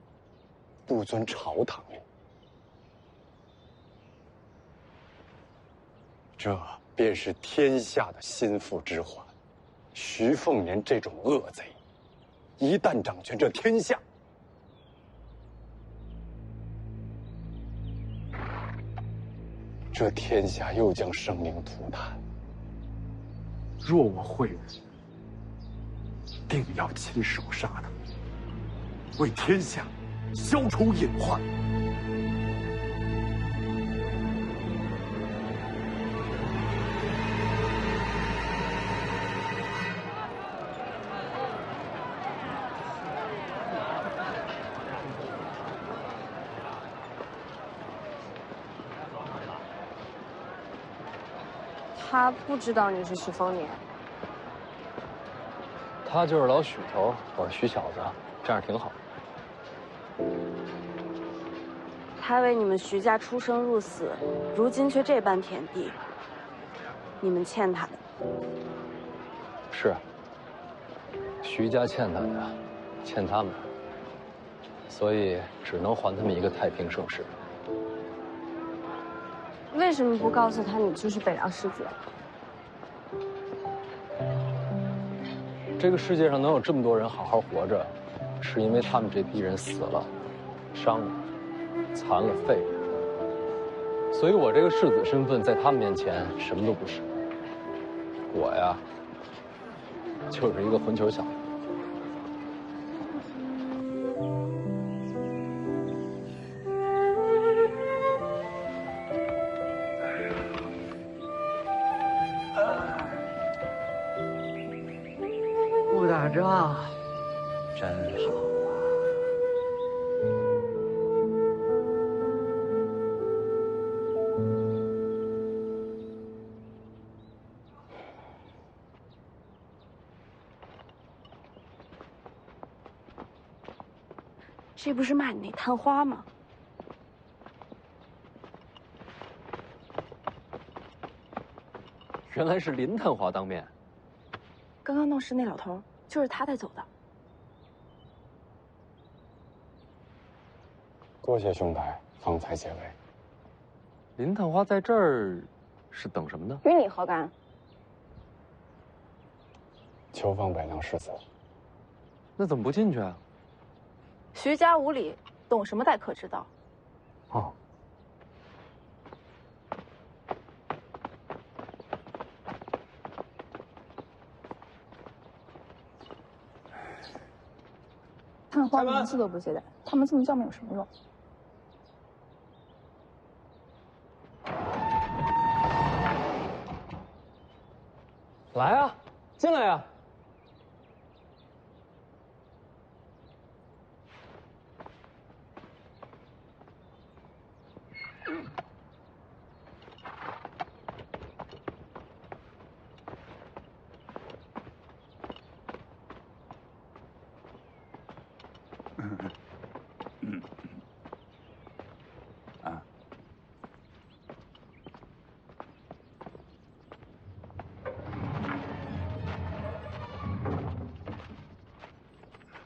不遵朝堂令，这便是天下的心腹之患。徐凤年这种恶贼，一旦掌权这天下，这天下又将生灵涂炭。若我会武，定要亲手杀他，为天下消除隐患。他不知道你是徐凤年。他就是老许头，我是徐小子，这样挺好。他为你们徐家出生入死，如今却这般田地，你们欠他的。是，徐家欠他的，欠他们，所以只能还他们一个太平盛世。为什么不告诉他你就是北凉世子？这个世界上能有这么多人好好活着，是因为他们这批人死了、伤了、残了、废了。所以我这个世子身份在他们面前什么都不是。我呀，就是一个混球小子。不打仗，真好啊！这不是骂你那探花吗？原来是林探花当面。刚刚闹事那老头就是他带走的。多谢兄台方才解围。林探花在这儿是等什么呢？与你何干？求访北凉世子。那怎么不进去啊？徐家无礼，懂什么待客之道。哦。探花名字都不记得，他们这么叫们有什么用？来啊，进来呀！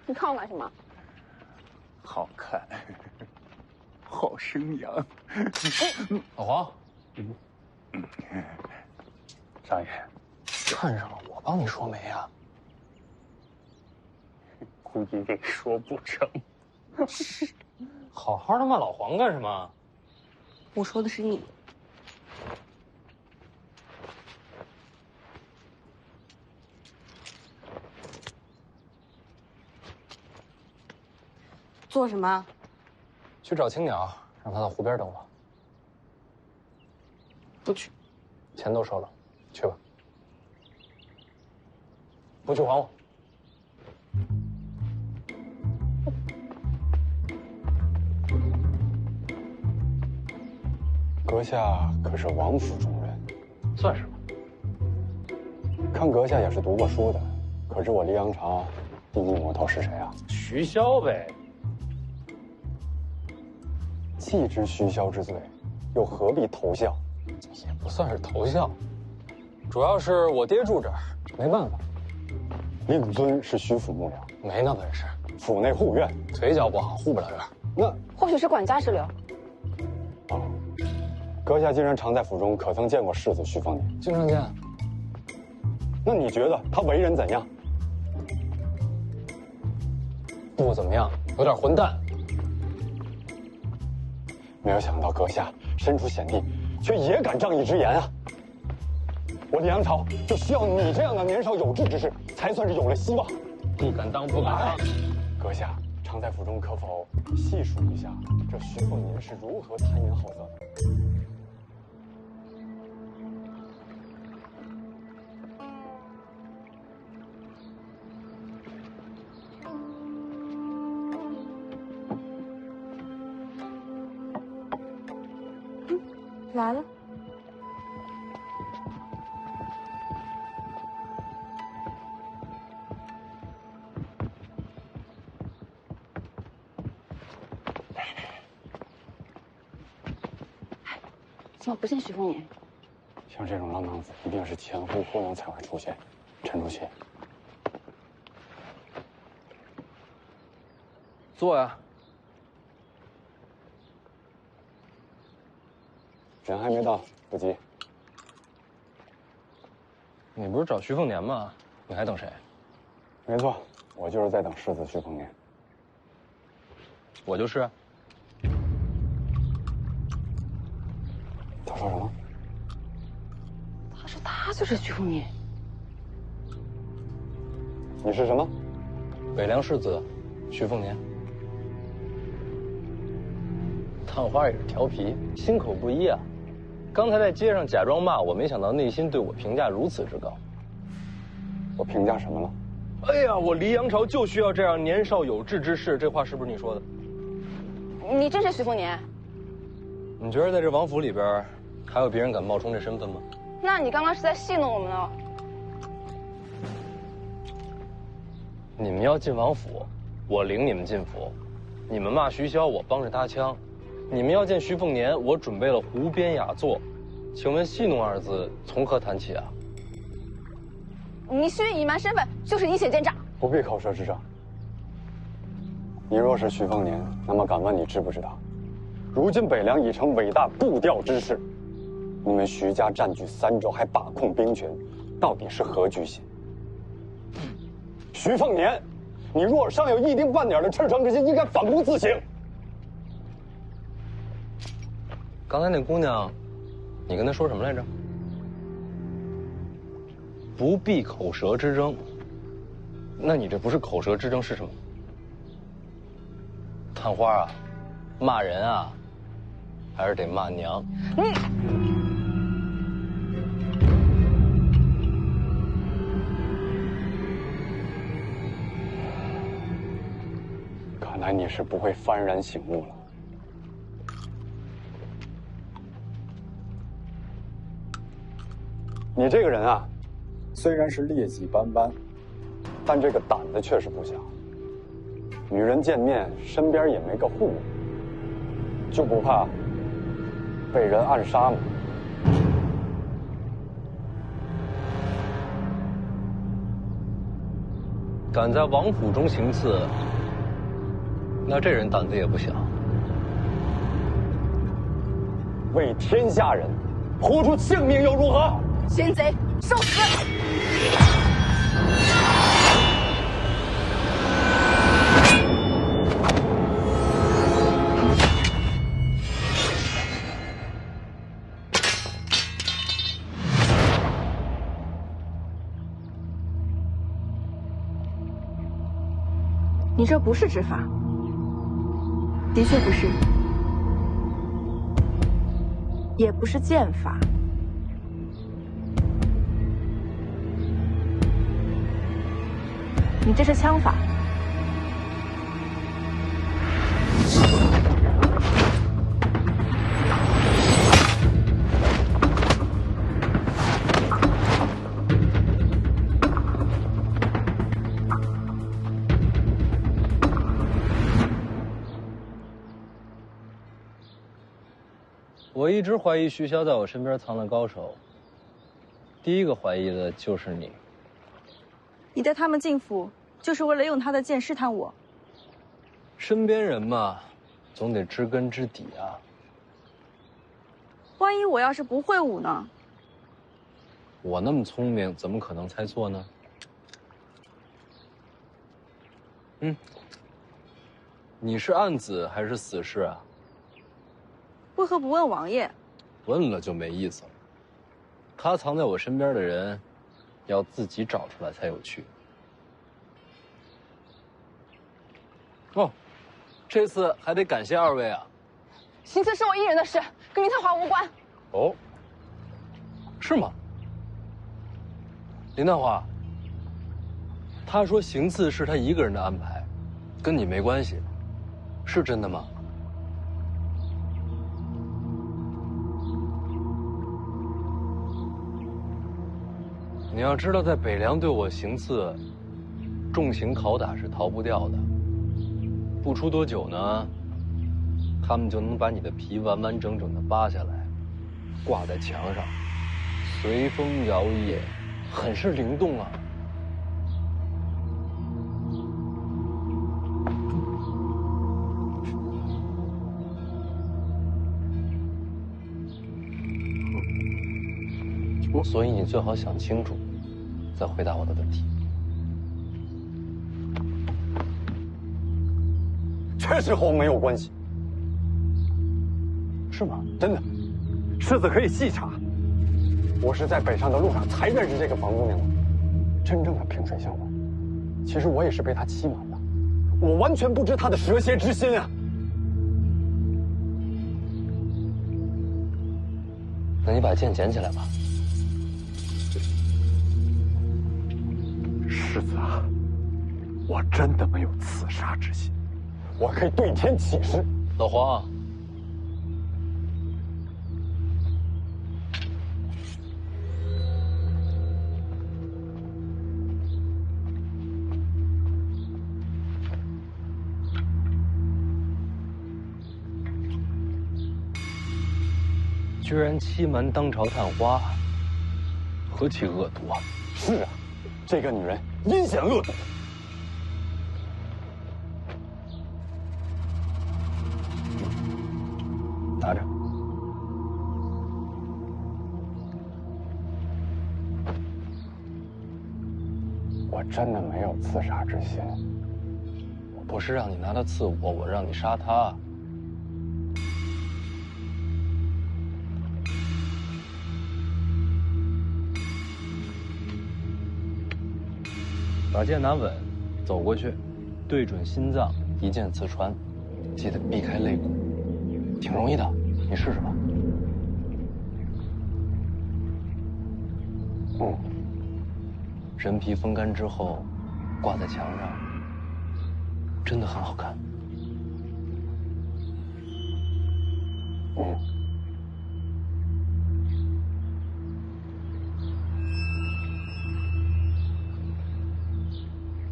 你看我干什么？好看，好生养。老黄，少爷，看上了我帮你说媒啊？估计这说不成。好好的骂老黄干什么？我说的是你。做什么？去找青鸟，让他到湖边等我。不去。钱都收了，去吧。不去还我。阁下可是王府中人，算是吧。看阁下也是读过书的，可知我黎阳朝第一魔头是谁啊？徐骁呗。既知徐骁之罪，又何必投效？也不算是投效，主要是我爹住这儿，没办法。令尊是徐府幕僚，没那本事。府内护院，腿脚不好，护不了院。那或许是管家之流。哦，阁下既然常在府中，可曾见过世子徐凤年？经常见。那你觉得他为人怎样？不怎么样，有点混蛋。没有想到阁下身处险地，却也敢仗义直言啊！我黎阳朝就需要你这样的年少有志之士，才算是有了希望。不敢当，不敢当。阁下常在府中，可否细数一下这徐凤年是如何贪言好色的？来了。怎么不见徐凤年？像这种浪荡子，一定是前呼后拥才会出现。沉住气，坐呀。人还没到，不急。你不是找徐凤年吗？你还等谁？没错，我就是在等世子徐凤年。我就是。他说什么？他说他就是徐凤年。你是什么？北凉世子，徐凤年。探花也是调皮，心口不一啊。刚才在街上假装骂我，没想到内心对我评价如此之高。我评价什么了？哎呀，我黎阳朝就需要这样年少有志之士，这话是不是你说的？你真是徐凤年？你觉得在这王府里边，还有别人敢冒充这身份吗？那你刚刚是在戏弄我们呢。你们要进王府，我领你们进府；你们骂徐骁，我帮着搭腔。你们要见徐凤年，我准备了湖边雅座，请问戏弄二字从何谈起啊？你虚隐瞒身份就是以险奸诈，不必口舌之争。你若是徐凤年，那么敢问你知不知道，如今北凉已成伟大步调之势，你们徐家占据3州还把控兵权，到底是何居心？徐凤年，你若尚有一丁半点的赤诚之心，应该反躬自省。刚才那姑娘，你跟她说什么来着？不避口舌之争。那你这不是口舌之争是什么？探花啊，骂人啊，还是得骂娘？看来你是不会幡然醒悟了。你这个人啊，虽然是劣迹斑斑，但这个胆子确实不小。女人见面身边也没个护卫，就不怕被人暗杀吗？敢在王府中行刺，那这人胆子也不小。为天下人豁出性命又如何？奸贼，受死！你这不是执法，的确不是，也不是剑法。你这是枪法。我一直怀疑徐骁在我身边藏了高手，第一个怀疑的就是你。你带他们进府，就是为了用他的剑试探我。身边人嘛，总得知根知底啊。万一我要是不会武呢？我那么聪明，怎么可能猜错呢？你是暗子还是死士啊？为何不问王爷？问了就没意思了。他藏在我身边的人，要自己找出来才有趣。哦，这次还得感谢二位啊。行刺是我一人的事，跟林探花无关。哦，是吗？林探花，他说行刺是他一个人的安排，跟你没关系，是真的吗？你要知道，在北凉对我行刺，重刑拷打是逃不掉的。不出多久呢，他们就能把你的皮完完整整的扒下来，挂在墙上，随风摇曳，很是灵动啊。所以你最好想清楚，再回答我的问题。确实和我没有关系，是吗？真的，世子可以细查。我是在北上的路上才认识这个房姑娘的，真正的萍水相逢。其实我也是被她欺瞒的，我完全不知她的蛇蝎之心啊。那你把剑捡起来吧。世子啊，我真的没有刺杀之心，我可以对天起誓。老黄，居然欺瞒当朝探花，何其恶毒啊！是啊，这个女人阴险恶毒。拿着。我真的没有刺杀之心。我不是让你拿他刺我，我让你杀他。把剑拿稳，走过去，对准心脏，一剑刺穿，记得避开肋骨，挺容易的，你试试吧。人皮风干之后，挂在墙上，真的很好看。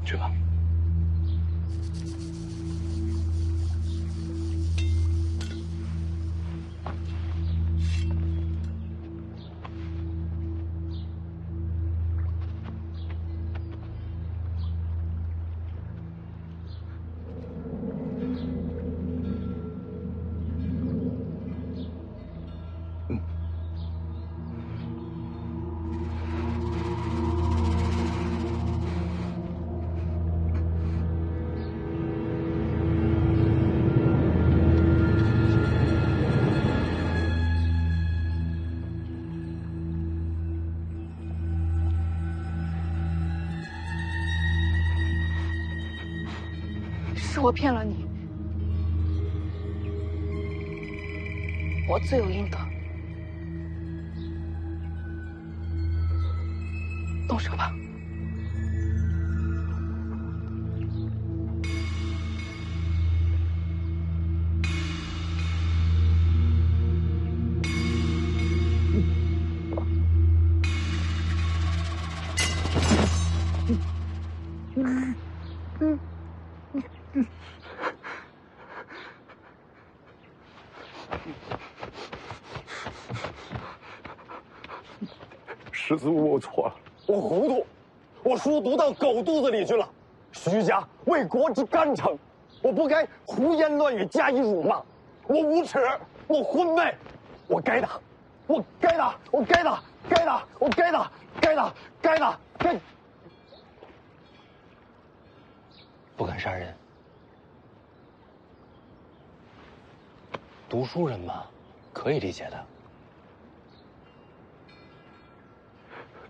去吧。是我骗了你，我罪有应得。动手吧。师子，我错了，我糊涂，我书读到狗肚子里去了。徐家为国之干城，我不该胡言乱语加以辱骂。我无耻，我昏昧，我该打，我该打，我该打，该打，我该打，该打，该打，该。不敢杀人，读书人嘛，可以理解的。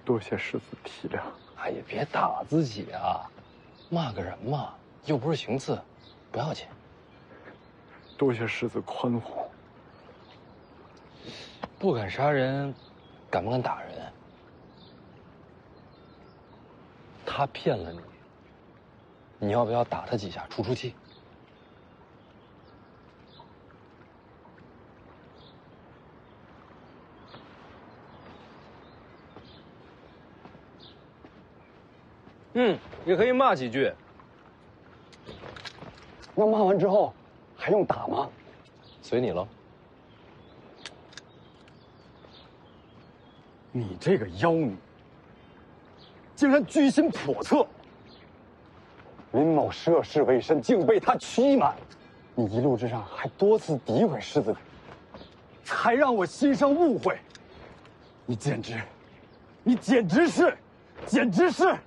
多谢师子体谅。哎呀，别打自己啊，骂个人嘛，又不是行刺，不要紧。多谢师子宽宏。不敢杀人，敢不敢打人？他骗了你，你要不要打他几下出出气？也可以骂几句。那骂完之后，还用打吗？随你了。你这个妖女，竟然居心叵测！林某涉世未深，竟被他欺瞒。你一路之上还多次诋毁师子，才让我心生误会。你简直是！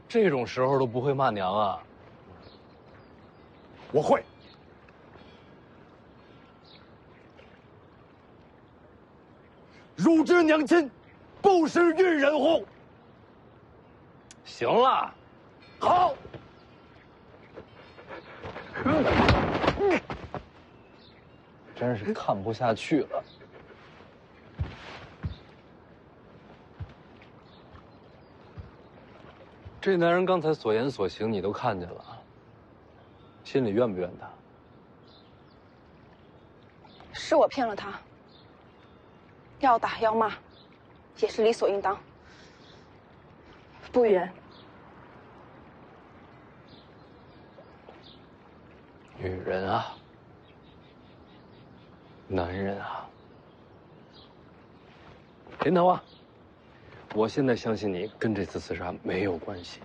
这种时候都不会骂娘啊！我会。汝之娘亲，不识育人乎？行了，好。真是看不下去了。这男人刚才所言所行你都看见了，心里怨不怨他？是我骗了他，要打要骂，也是理所应当。不冤。女人啊，男人啊，林头啊，我现在相信你跟这次刺杀没有关系。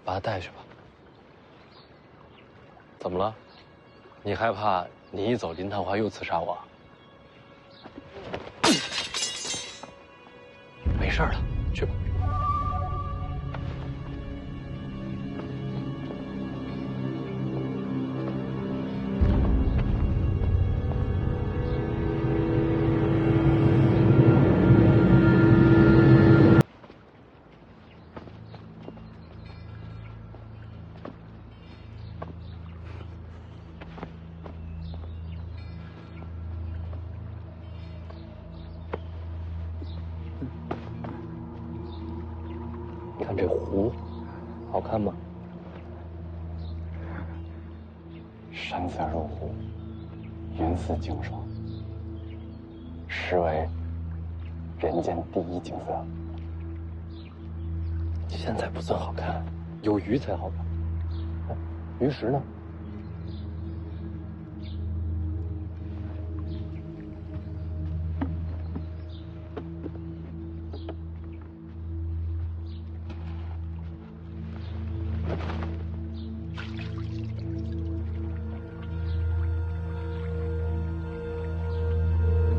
把他带去吧。怎么了？你害怕你一走林探花又刺杀我？没事的，去吧。看这湖，好看吗？山色入湖，云似净霜，实为人间第一景色。现在不算好看，有鱼才好看。鱼食呢？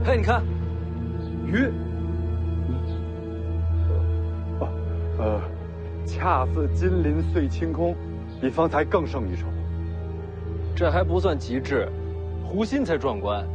嘿，你看，鱼。恰似金鳞碎清空，比方才更胜一筹。这还不算极致，湖心才壮观。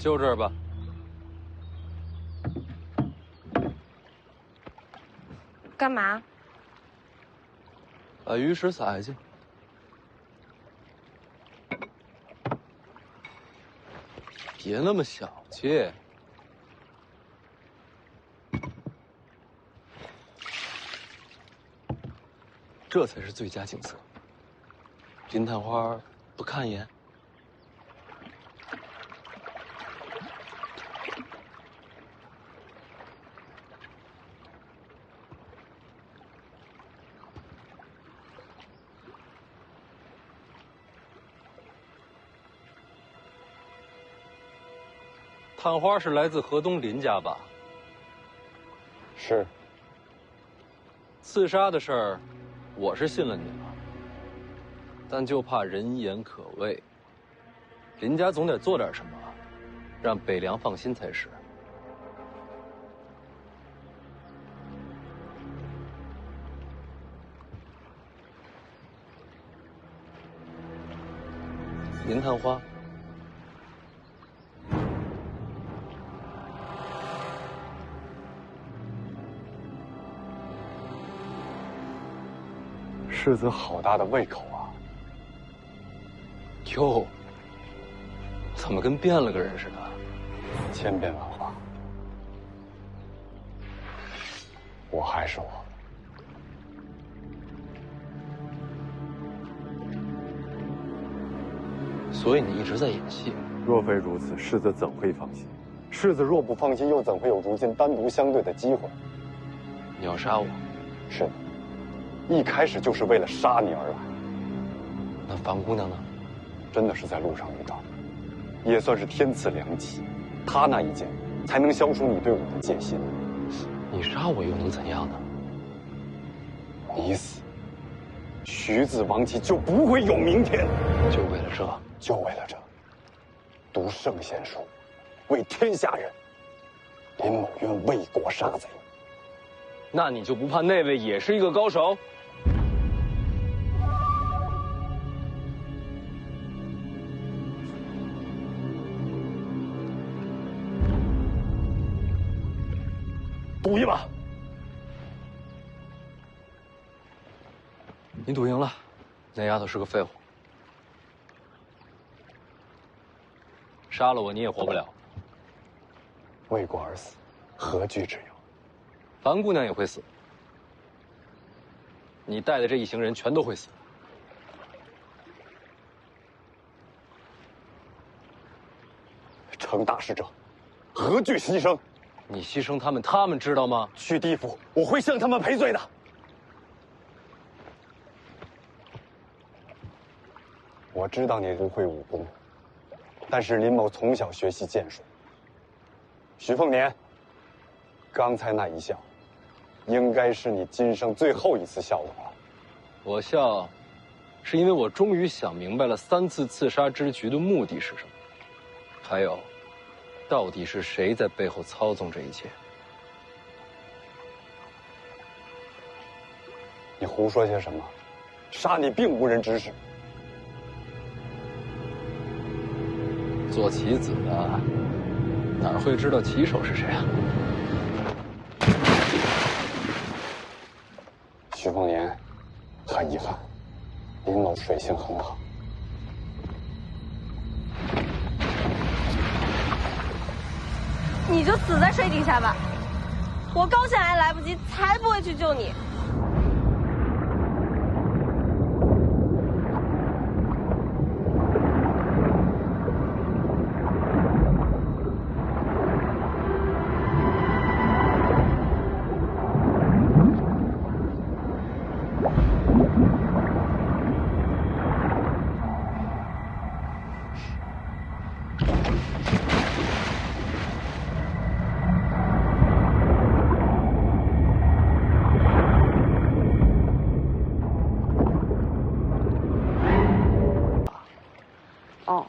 就这儿吧。干嘛？把鱼食撒下去。别那么小气。这才是最佳景色。金探花不看一眼？探花是来自河东林家吧？是。刺杀的事儿，我是信了你了，但就怕人言可畏。林家总得做点什么，让北凉放心才是。林探花。世子好大的胃口啊！哟，怎么跟变了个人似的？千变万化，我还是我。所以你一直在演戏。若非如此，世子怎会放心？世子若不放心，又怎会有如今单独相对的机会？你要杀我？是的。一开始就是为了杀你而来。那樊姑娘呢？真的是在路上遇到，也算是天赐良机。她那一剑，才能消除你对我的戒心。你杀我又能怎样呢？你死，徐子王旗就不会有明天。就为了这？就为了这？读圣贤书，为天下人。林某愿为国杀贼。那你就不怕那位也是一个高手？赌一把。你赌赢了，那丫头是个废物，杀了我你也活不了。为国而死，何惧之有？樊姑娘也会死，你带的这一行人全都会死。成大事者，何惧牺牲？你牺牲他们，他们知道吗？去地府，我会向他们赔罪的。我知道你不会武功，但是林某从小学习剑术。徐凤年，刚才那一笑，应该是你今生最后一次笑了吧？我笑，是因为我终于想明白了3次刺杀之局的目的是什么，还有，到底是谁在背后操纵这一切？你胡说些什么？杀你并无人指使。做棋子的哪会知道棋手是谁啊？徐凤年，很遗憾，林某水性很好。你就死在水底下吧，我高兴还来不及，才不会去救你。哦，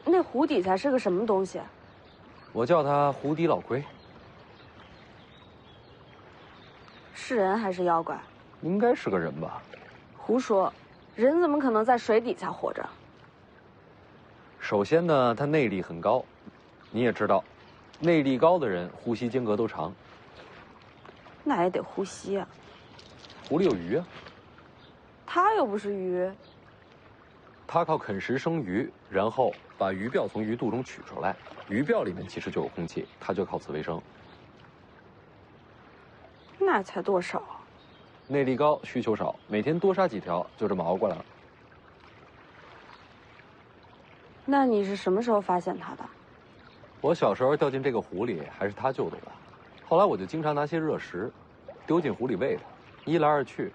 那湖底下是个什么东西？我叫他湖底老龟。是人还是妖怪？应该是个人吧。胡说，人怎么可能在水底下活着？首先呢，他内力很高，你也知道，内力高的人呼吸间隔都长。那也得呼吸啊。湖里有鱼啊。他又不是鱼。它靠啃食生鱼，然后把鱼鳔从鱼肚中取出来。鱼鳔里面其实就有空气，它就靠此为生。那才多少啊？内力高，需求少，每天多杀几条，就这么熬过来了。那你是什么时候发现它的？我小时候掉进这个湖里，还是他救的我。后来我就经常拿些热食，丢进湖里喂它，一来二去，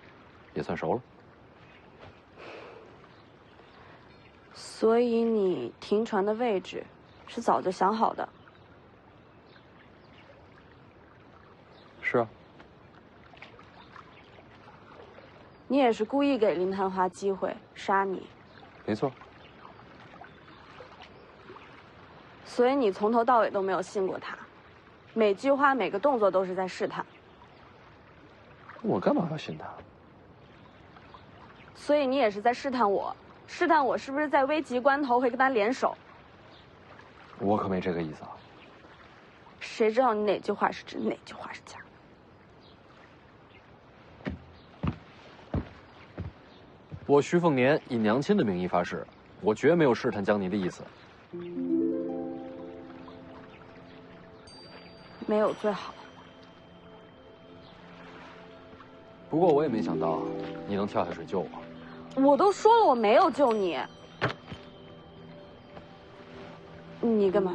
也算熟了。所以你停船的位置是早就想好的？是啊。你也是故意给林探花机会杀你？没错。所以你从头到尾都没有信过他，每句话每个动作都是在试探。我干嘛要信他？所以你也是在试探我，试探我是不是在危急关头会跟他联手。我可没这个意思啊。谁知道你哪句话是真，哪句话是假？我徐凤年以娘亲的名义发誓，我绝没有试探江宁的意思。没有最好。不过我也没想到你能跳下水救我。我都说了我没有救你。你干嘛？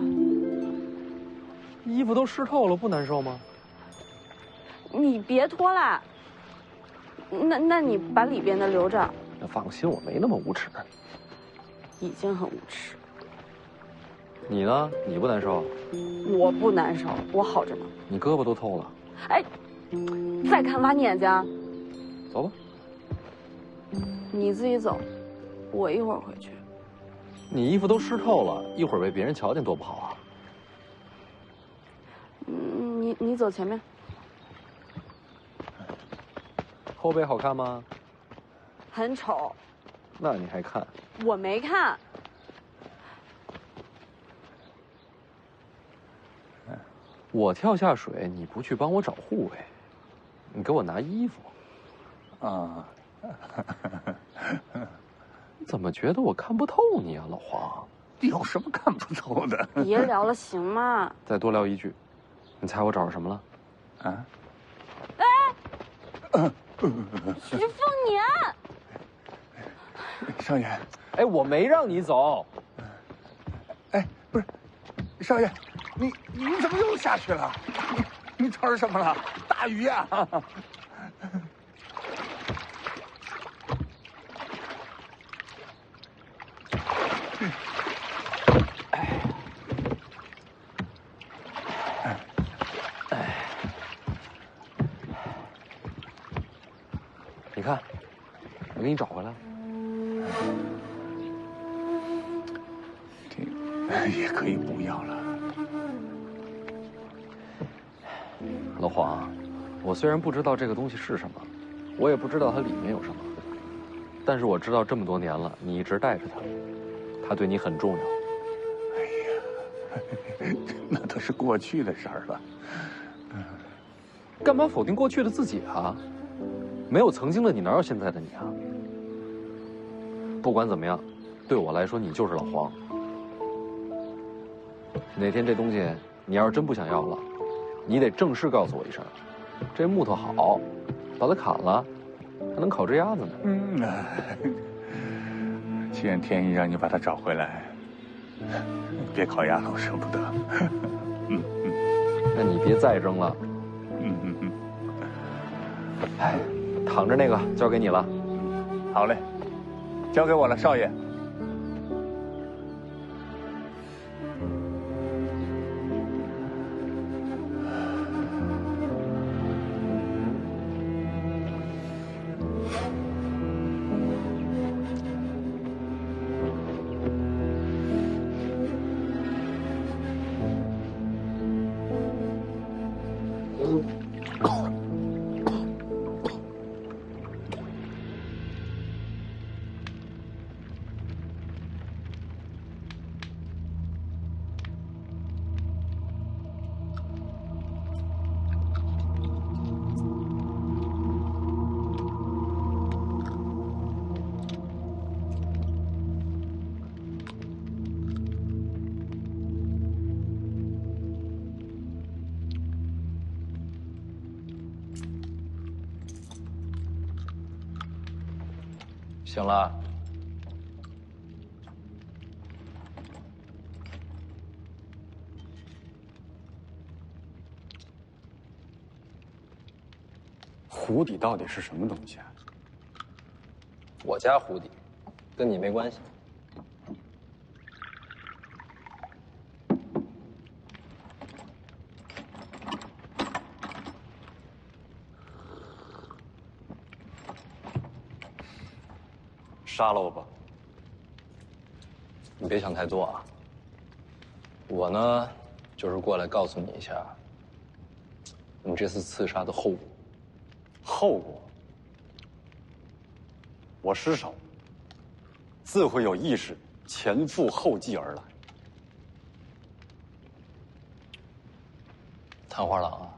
衣服都湿透了，不难受吗？你别拖啦。那你把里边的留着。放心，我没那么无耻。已经很无耻。你呢？你不难受？我不难受，我好着呢。你胳膊都透了。哎，再看挖眼睛。走吧。你自己走，我一会儿回去。你衣服都湿透了，一会儿被别人瞧见多不好啊。你走前面。后背好看吗？很丑。那你还看？我没看。我跳下水，你不去帮我找护卫，你给我拿衣服。啊。怎么觉得我看不透你啊，老黄？有什么看不透的？别聊了，行吗？再多聊一句，你猜我找着什么了？啊？哎，徐凤年，少爷，哎，我没让你走。哎，不是，少爷，你怎么又下去了？你找着什么了？大鱼呀！你看，我给你找回来了。这也可以不要了。老黄，我虽然不知道这个东西是什么，我也不知道它里面有什么，但是我知道这么多年了，你一直带着它，它对你很重要。哎呀，那都是过去的事儿了。干嘛否定过去的自己啊？没有曾经的你，哪有现在的你啊？不管怎么样，对我来说，你就是老黄。哪天这东西你要是真不想要了，你得正式告诉我一声。这木头好，把它砍了，还能烤只鸭子呢。既然天意让你把它找回来，别烤鸭了，我舍不得。那你别再扔了。哎，躺着那个交给你了。好嘞，交给我了，少爷。行了。壶底到底是什么东西啊？我家壶底，跟你没关系。杀了我吧！你别想太多啊。我呢，就是过来告诉你一下，你这次刺杀的后果。后果？我失手，自会有义士前赴后继而来。探花郎啊，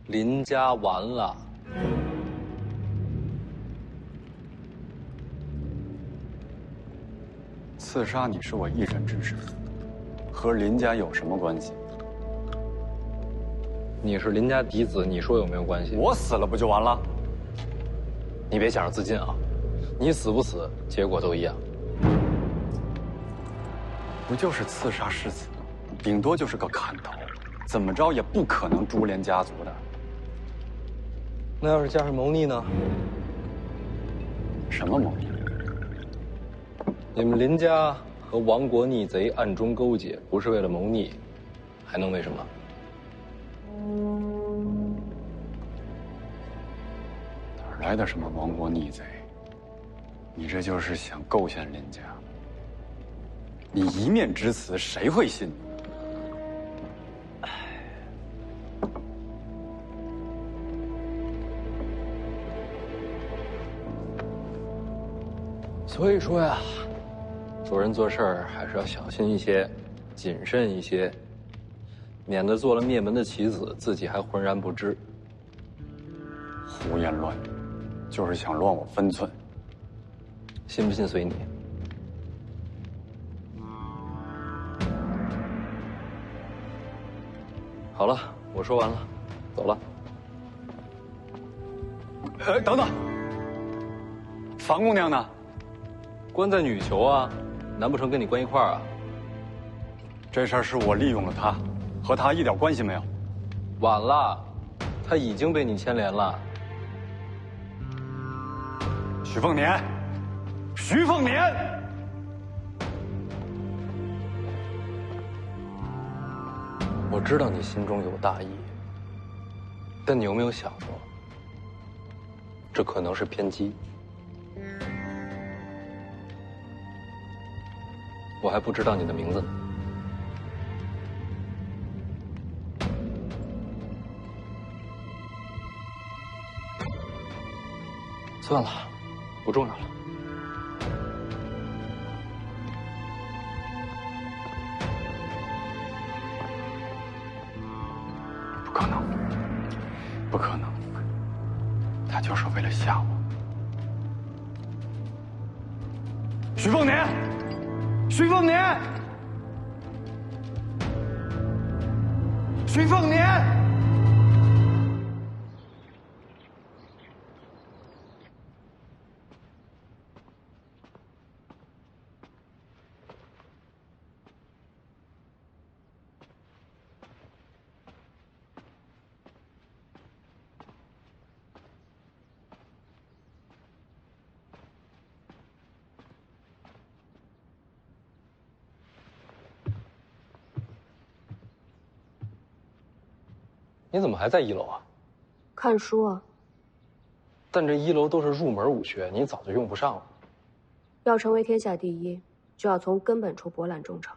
林家完了。刺杀你是我一人之事，和林家有什么关系？你是林家嫡子，你说有没有关系？我死了不就完了？你别想着自尽啊！你死不死，结果都一样。不就是刺杀世子，顶多就是个砍头，怎么着也不可能株连家族的。那要是加上谋逆呢？什么谋逆？你们林家和亡国逆贼暗中勾结，不是为了谋逆，还能为什么？哪来的什么亡国逆贼？你这就是想构陷林家。你一面之词，谁会信你？所以说呀，做人做事儿还是要小心一些，谨慎一些，免得做了灭门的棋子，自己还浑然不知。胡言乱语，就是想乱我分寸。信不信随你。好了，我说完了，走了。等等，樊姑娘呢？关在女囚啊，难不成跟你关一块儿啊？这事儿是我利用了她，和她一点关系没有。晚了，她已经被你牵连了。徐凤年，徐凤年，我知道你心中有大义，但你有没有想过，这可能是偏激？我还不知道你的名字呢。算了，不重要了。不可能，不可能，他就是为了吓我。徐凤年，徐凤年，徐凤年。你怎么还在1楼啊？看书啊。但这1楼都是入门武学，你早就用不上了。要成为天下第一，就要从根本处博览众长。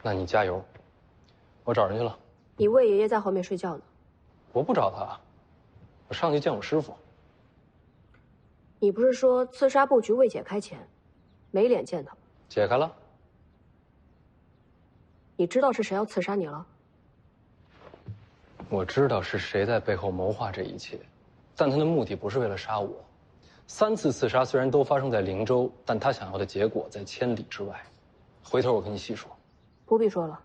那你加油，我找人去了。你魏爷爷在后面睡觉呢。我不找他，我上去见我师傅。你不是说刺杀布局未解开前，没脸见他吗？解开了。你知道是谁要刺杀你了？我知道是谁在背后谋划这一切，但他的目的不是为了杀我。3次刺杀虽然都发生在灵州，但他想要的结果在千里之外。回头我跟你细说。不必说了，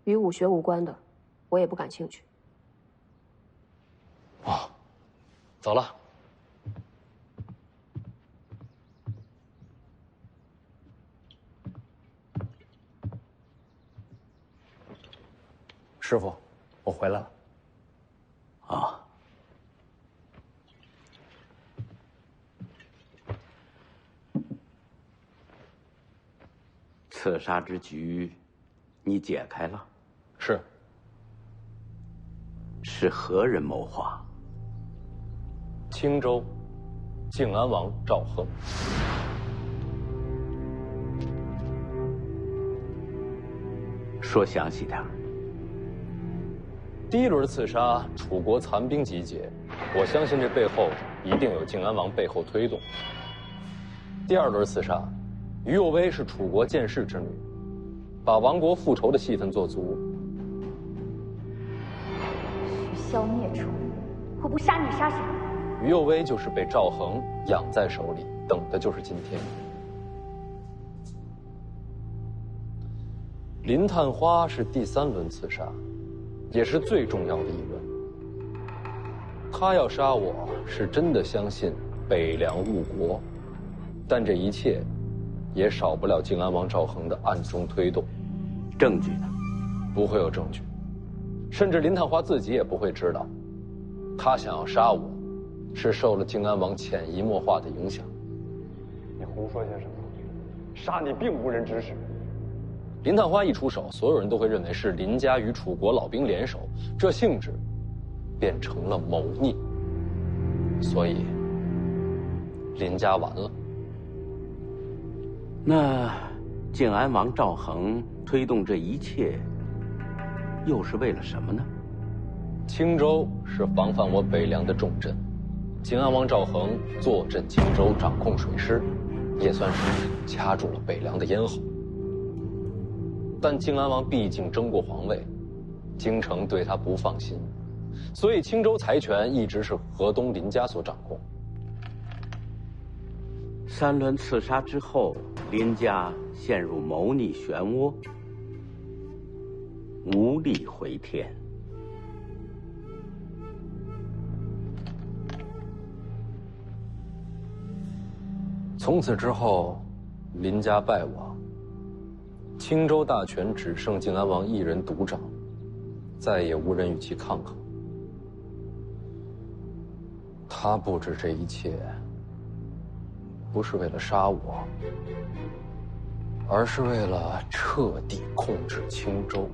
与武学无关的，我也不感兴趣。哦，走了。师傅，我回来了。啊，刺杀之局，你解开了？是。是何人谋划？青州，靖安王赵恒。说详细点儿。第1轮刺杀，楚国残兵集结，我相信这背后一定有靖安王背后推动。第2轮刺杀，于右威是楚国剑士之女，把亡国复仇的戏份做足。徐骁孽畜，我不杀你杀谁？于右威就是被赵恒养在手里，等的就是今天。林探花是第3轮刺杀，也是最重要的一轮。他要杀我，是真的相信北凉误国，但这一切也少不了靖安王赵恒的暗中推动。证据呢？不会有证据，甚至林探花自己也不会知道，他想要杀我，是受了靖安王潜移默化的影响。你胡说些什么？杀你并无人指使。林探花一出手，所有人都会认为是林家与楚国老兵联手，这性质变成了谋逆，所以林家完了。那靖安王赵恒推动这一切，又是为了什么呢？青州是防范我北凉的重镇，靖安王赵恒坐镇青州，掌控水师，也算是掐住了北凉的咽喉。但靖安王毕竟争过皇位，京城对他不放心，所以青州财权一直是河东林家所掌控。3轮刺杀之后，林家陷入谋逆漩涡，无力回天。从此之后，林家败亡，青州大权只剩靖安王一人独掌，再也无人与其抗衡。他布置这一切，不是为了杀我，而是为了彻底控制青州。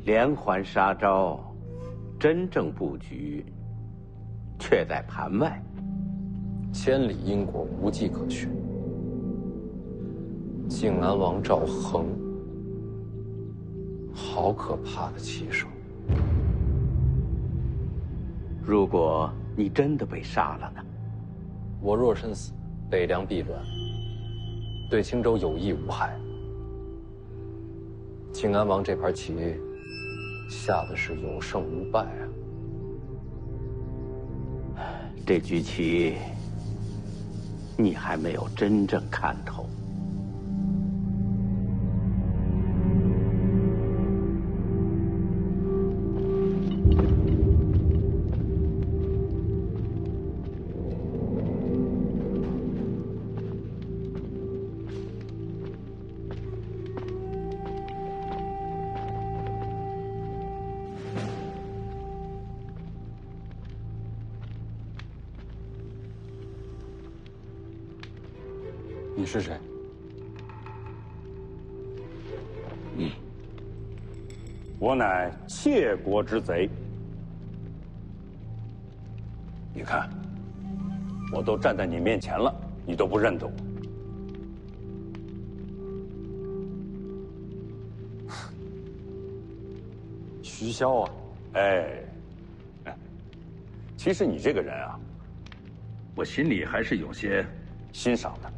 连环杀招，真正布局却在盘外。千里因果，无迹可寻。靖安王赵恒，好可怕的棋手。如果你真的被杀了呢？我若身死，北凉必乱，对青州有益无害。靖安王这盘棋下的是有胜无败啊！这局棋，你还没有真正看透。你是谁？我乃窃国之贼。你看，我都站在你面前了，你都不认得我。徐骁啊！哎，其实你这个人啊，我心里还是有些欣赏的。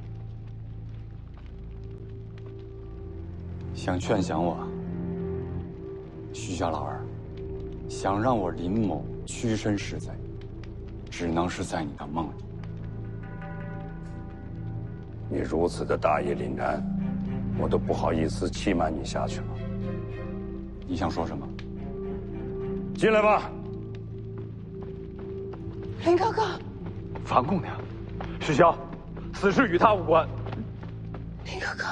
想劝降我，徐骁老二，想让我林某屈身示贼，只能是在你的梦里。你如此的大义凛然，我都不好意思欺瞒你下去了。你想说什么？进来吧。林哥哥，樊姑娘，徐骁，此事与他无关。林哥哥。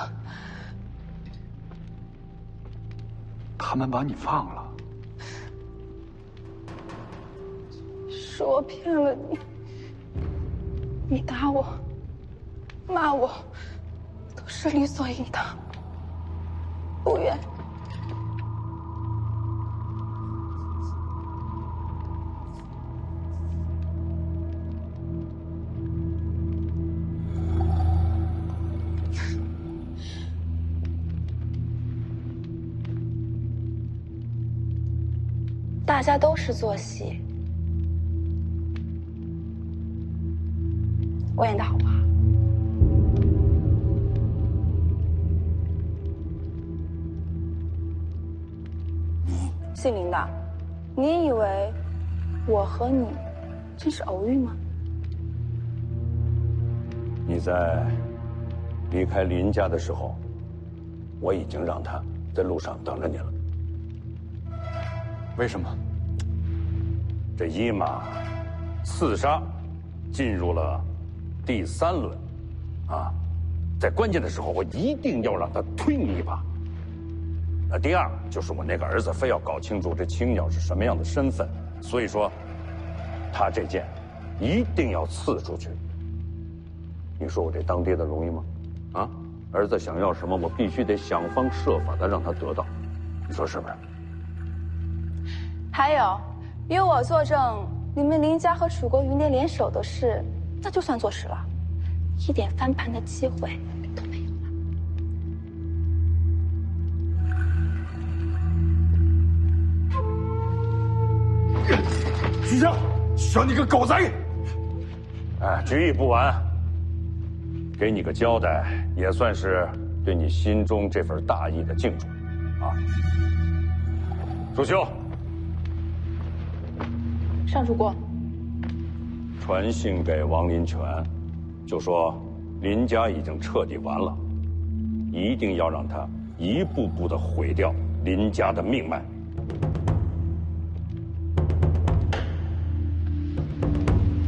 他们把你放了，是我骗了你，你打我、骂我，都是理所应当。不愿。大家都是做戏，我演的好不好？姓林的，你以为我和你真是偶遇吗？你在离开林家的时候，我已经让他在路上等着你了。为什么？这一马刺杀进入了第3轮，啊，在关键的时候我一定要让他推你一把。第2就是我那个儿子非要搞清楚这青鸟是什么样的身份，所以说，他这剑一定要刺出去。你说我这当爹的容易吗？啊，儿子想要什么，我必须得想方设法的让他得到，你说是不是？还有，有我作证，你们林家和楚国云蝶联手的事，那就算坐实了，一点翻盘的机会都没有。徐相，小你个狗贼！哎，局役不完，给你个交代，也算是对你心中这份大义的敬重，啊。朱修，上主公，传信给王林泉，就说林家已经彻底完了，一定要让他一步步的毁掉林家的命脉。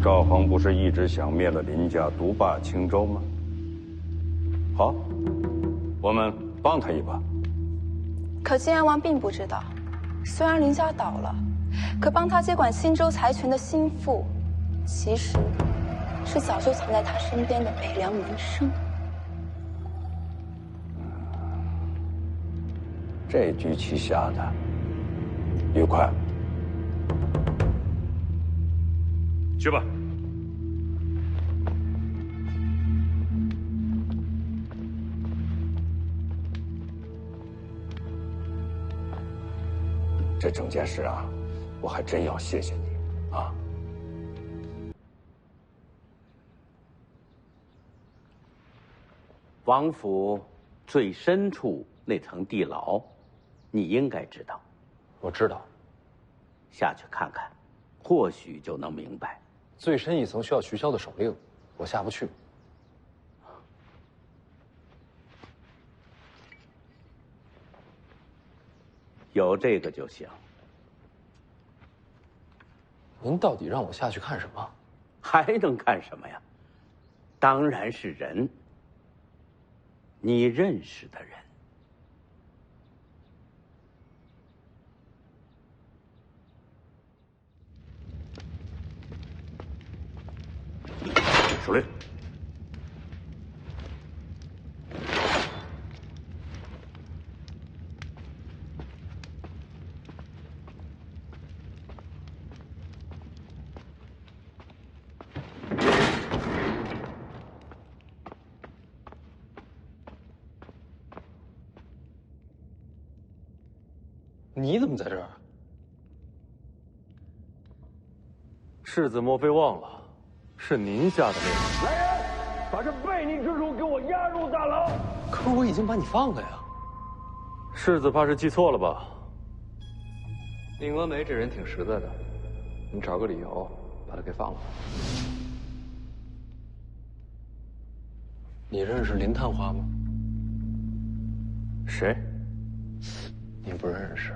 赵恒不是一直想灭了林家，独霸青州吗？好，我们帮他一把。可晋安王并不知道，虽然林家倒了，可帮他接管新州财权的心腹，其实是早就藏在他身边的北凉门生。这局棋下的愉快。去吧。这整件事啊，我还真要谢谢你啊。王府最深处那层地牢，你应该知道。我知道。下去看看，或许就能明白。最深一层需要徐骁的手令，我下不去。有这个就行。您到底让我下去看什么？还能看什么呀？当然是人。你认识的人。手令。你怎么在这儿？世子莫非忘了，是您下的命令。来人，把这悖逆之徒给我押入大牢。可是我已经把你放了呀。世子怕是记错了吧？宁峨眉这人挺实在的，你找个理由把他给放了。你认识林探花吗？谁？你不认识。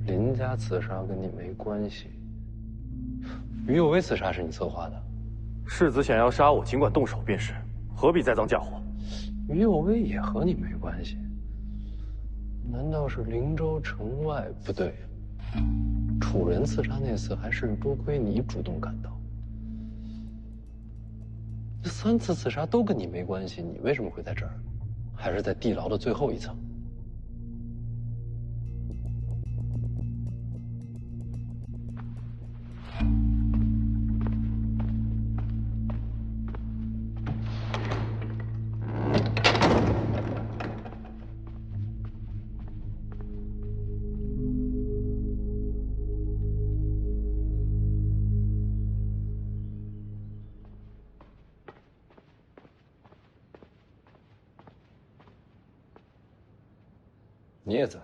林家刺杀跟你没关系。于有为刺杀是你策划的。世子想要杀我，尽管动手便是，何必栽赃嫁祸？于有为也和你没关系。难道是灵州城外？不对，楚人刺杀那次还是多亏你主动赶到。这3次刺杀都跟你没关系，你为什么会在这儿？还是在地牢的最后一层？你也在。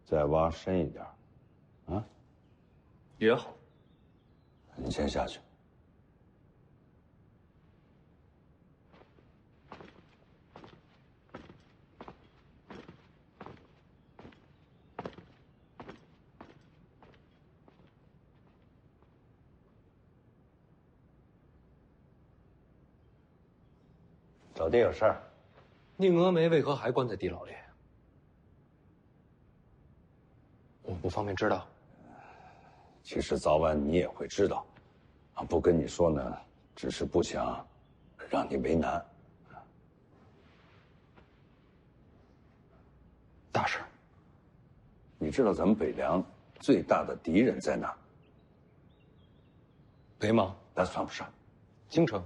再挖深一点，啊？也好。你先下去。小弟有事儿。宁峨眉为何还关在地牢里？我不方便知道。其实早晚你也会知道，啊，不跟你说呢，只是不想让你为难。大事。你知道咱们北凉最大的敌人在哪？北莽？那算不上。京城。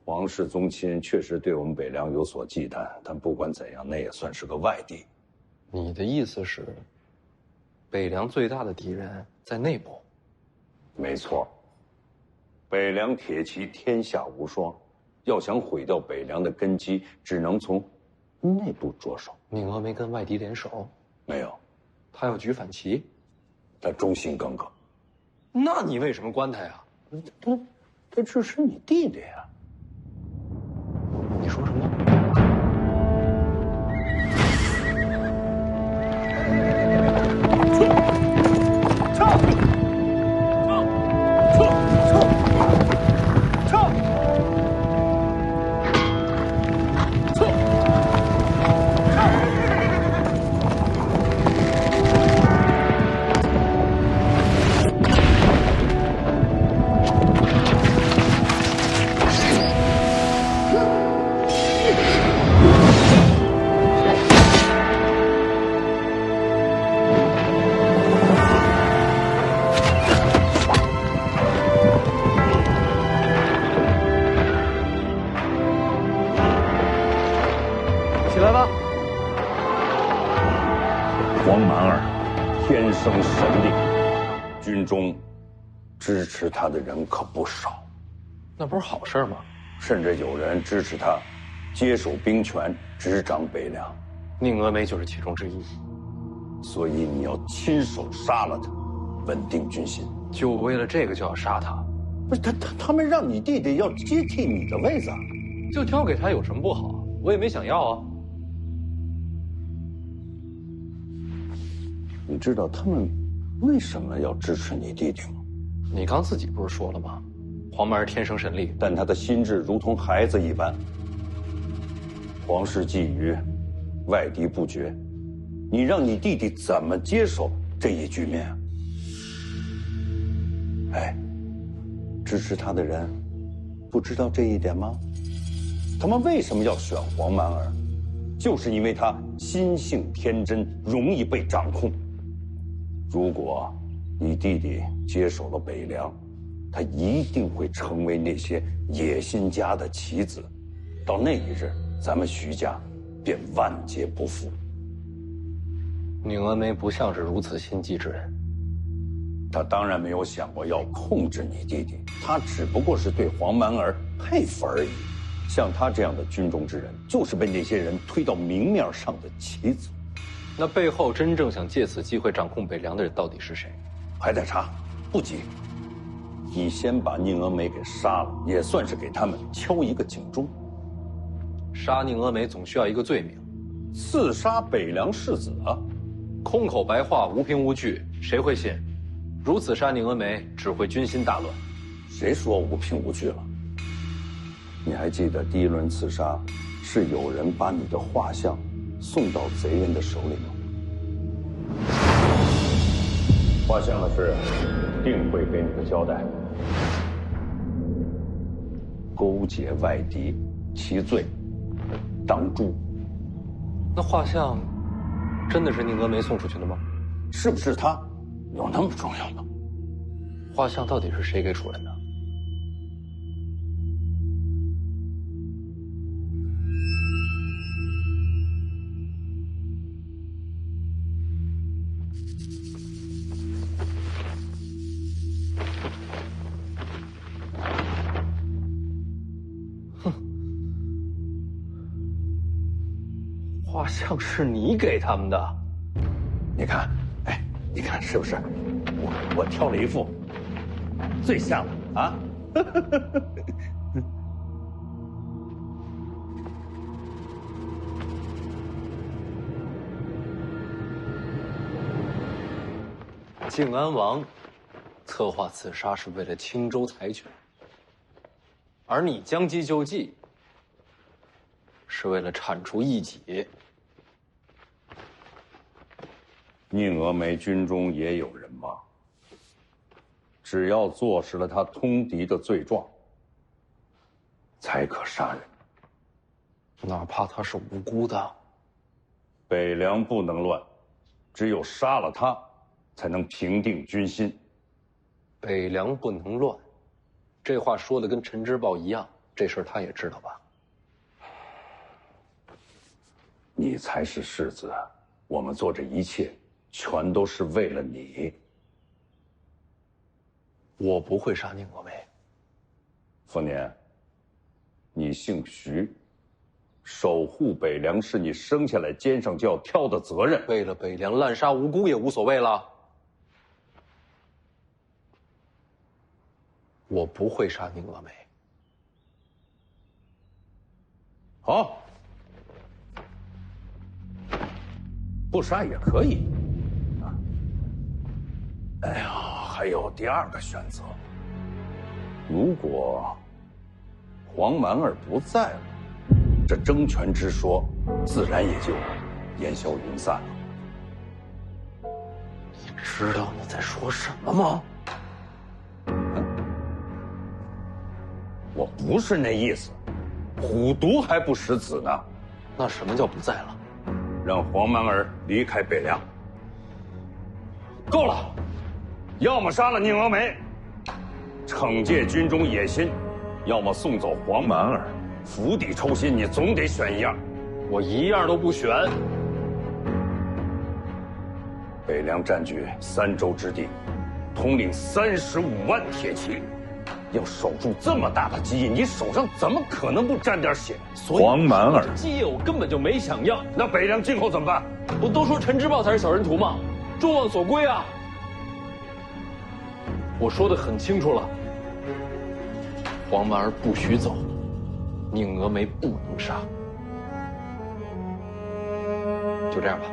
皇室宗亲确实对我们北凉有所忌惮，但不管怎样，那也算是个外地。你的意思是，北凉最大的敌人在内部？没错。北凉铁骑天下无双，要想毁掉北凉的根基，只能从内部着手。宁峨眉跟外敌联手？没有。他要举反旗？他忠心耿耿。那你为什么关他呀？他支持你弟弟呀。你说什么？起来吧！黄蛮儿天生神力，军中支持他的人可不少。那不是好事吗？甚至有人支持他接手兵权，执掌北凉。宁峨眉就是其中之一。所以你要亲手杀了他，稳定军心。就为了这个就要杀他？不是他们让你弟弟要接替你的位子，就交给他有什么不好？我也没想要啊。你知道他们为什么要支持你弟弟吗？你刚自己不是说了吗？黄蛮儿天生神力，但他的心智如同孩子一般。皇室觊觎，外敌不绝，你让你弟弟怎么接手这一局面啊？哎，支持他的人不知道这一点吗？他们为什么要选黄蛮儿？就是因为他心性天真，容易被掌控。如果你弟弟接手了北凉，他一定会成为那些野心家的棋子，到那一日，咱们徐家便万劫不复。宁峨眉不像是如此心机之人，他当然没有想过要控制你弟弟，他只不过是对黄蛮儿佩服而已。像他这样的军中之人，就是被那些人推到明面上的棋子。那背后真正想借此机会掌控北凉的人到底是谁？还在查，不急。你先把宁峨眉给杀了，也算是给他们敲一个警钟。杀宁峨眉总需要一个罪名，刺杀北凉世子啊！空口白话，无凭无据，谁会信？如此杀宁峨眉，只会军心大乱。谁说无凭无据了？你还记得第一轮刺杀，是有人把你的画像送到贼人的手里吗？画像的事，定会给你个交代。勾结外敌，其罪当诛。那画像真的是宁峨眉送出去的吗？是不是他，有那么重要吗？画像到底是谁给楚人的？画像是你给他们的，你看，哎，你看是不是？我挑了一副最像的啊！靖安王策划此杀是为了青州财权，而你将计就计，是为了铲除异己。宁峨眉军中也有人吗？只要坐实了他通敌的罪状，才可杀人。哪怕他是无辜的。北凉不能乱，只有杀了他，才能平定军心。北凉不能乱，这话说的跟陈之豹一样，这事儿他也知道吧？你才是世子，我们做这一切，全都是为了你。我不会杀宁峨眉。丰年，你姓徐，守护北凉是你生下来肩上就要挑的责任。为了北凉滥杀无辜也无所谓了。我不会杀宁峨眉。好，不杀也可以。哎呀，还有第二个选择。如果黄蛮儿不在了，这争权之说自然也就烟消云散了。你知道你在说什么吗？我不是那意思，虎毒还不食子呢。那什么叫不在了？让黄蛮儿离开北凉。够了，要么杀了宁峨眉，惩戒军中野心，要么送走黄蛮儿，釜底抽薪。你总得选一样。我一样都不选。北凉占据3州之地，统领35万铁骑，要守住这么大的基业，你手上怎么可能不沾点血？所以黄蛮儿基业我根本就没想要。那北凉今后怎么办？不都说陈之豹才是小人徒吗？众望所归啊！我说的很清楚了，黄蛮儿不许走，宁峨眉不能杀，就这样吧。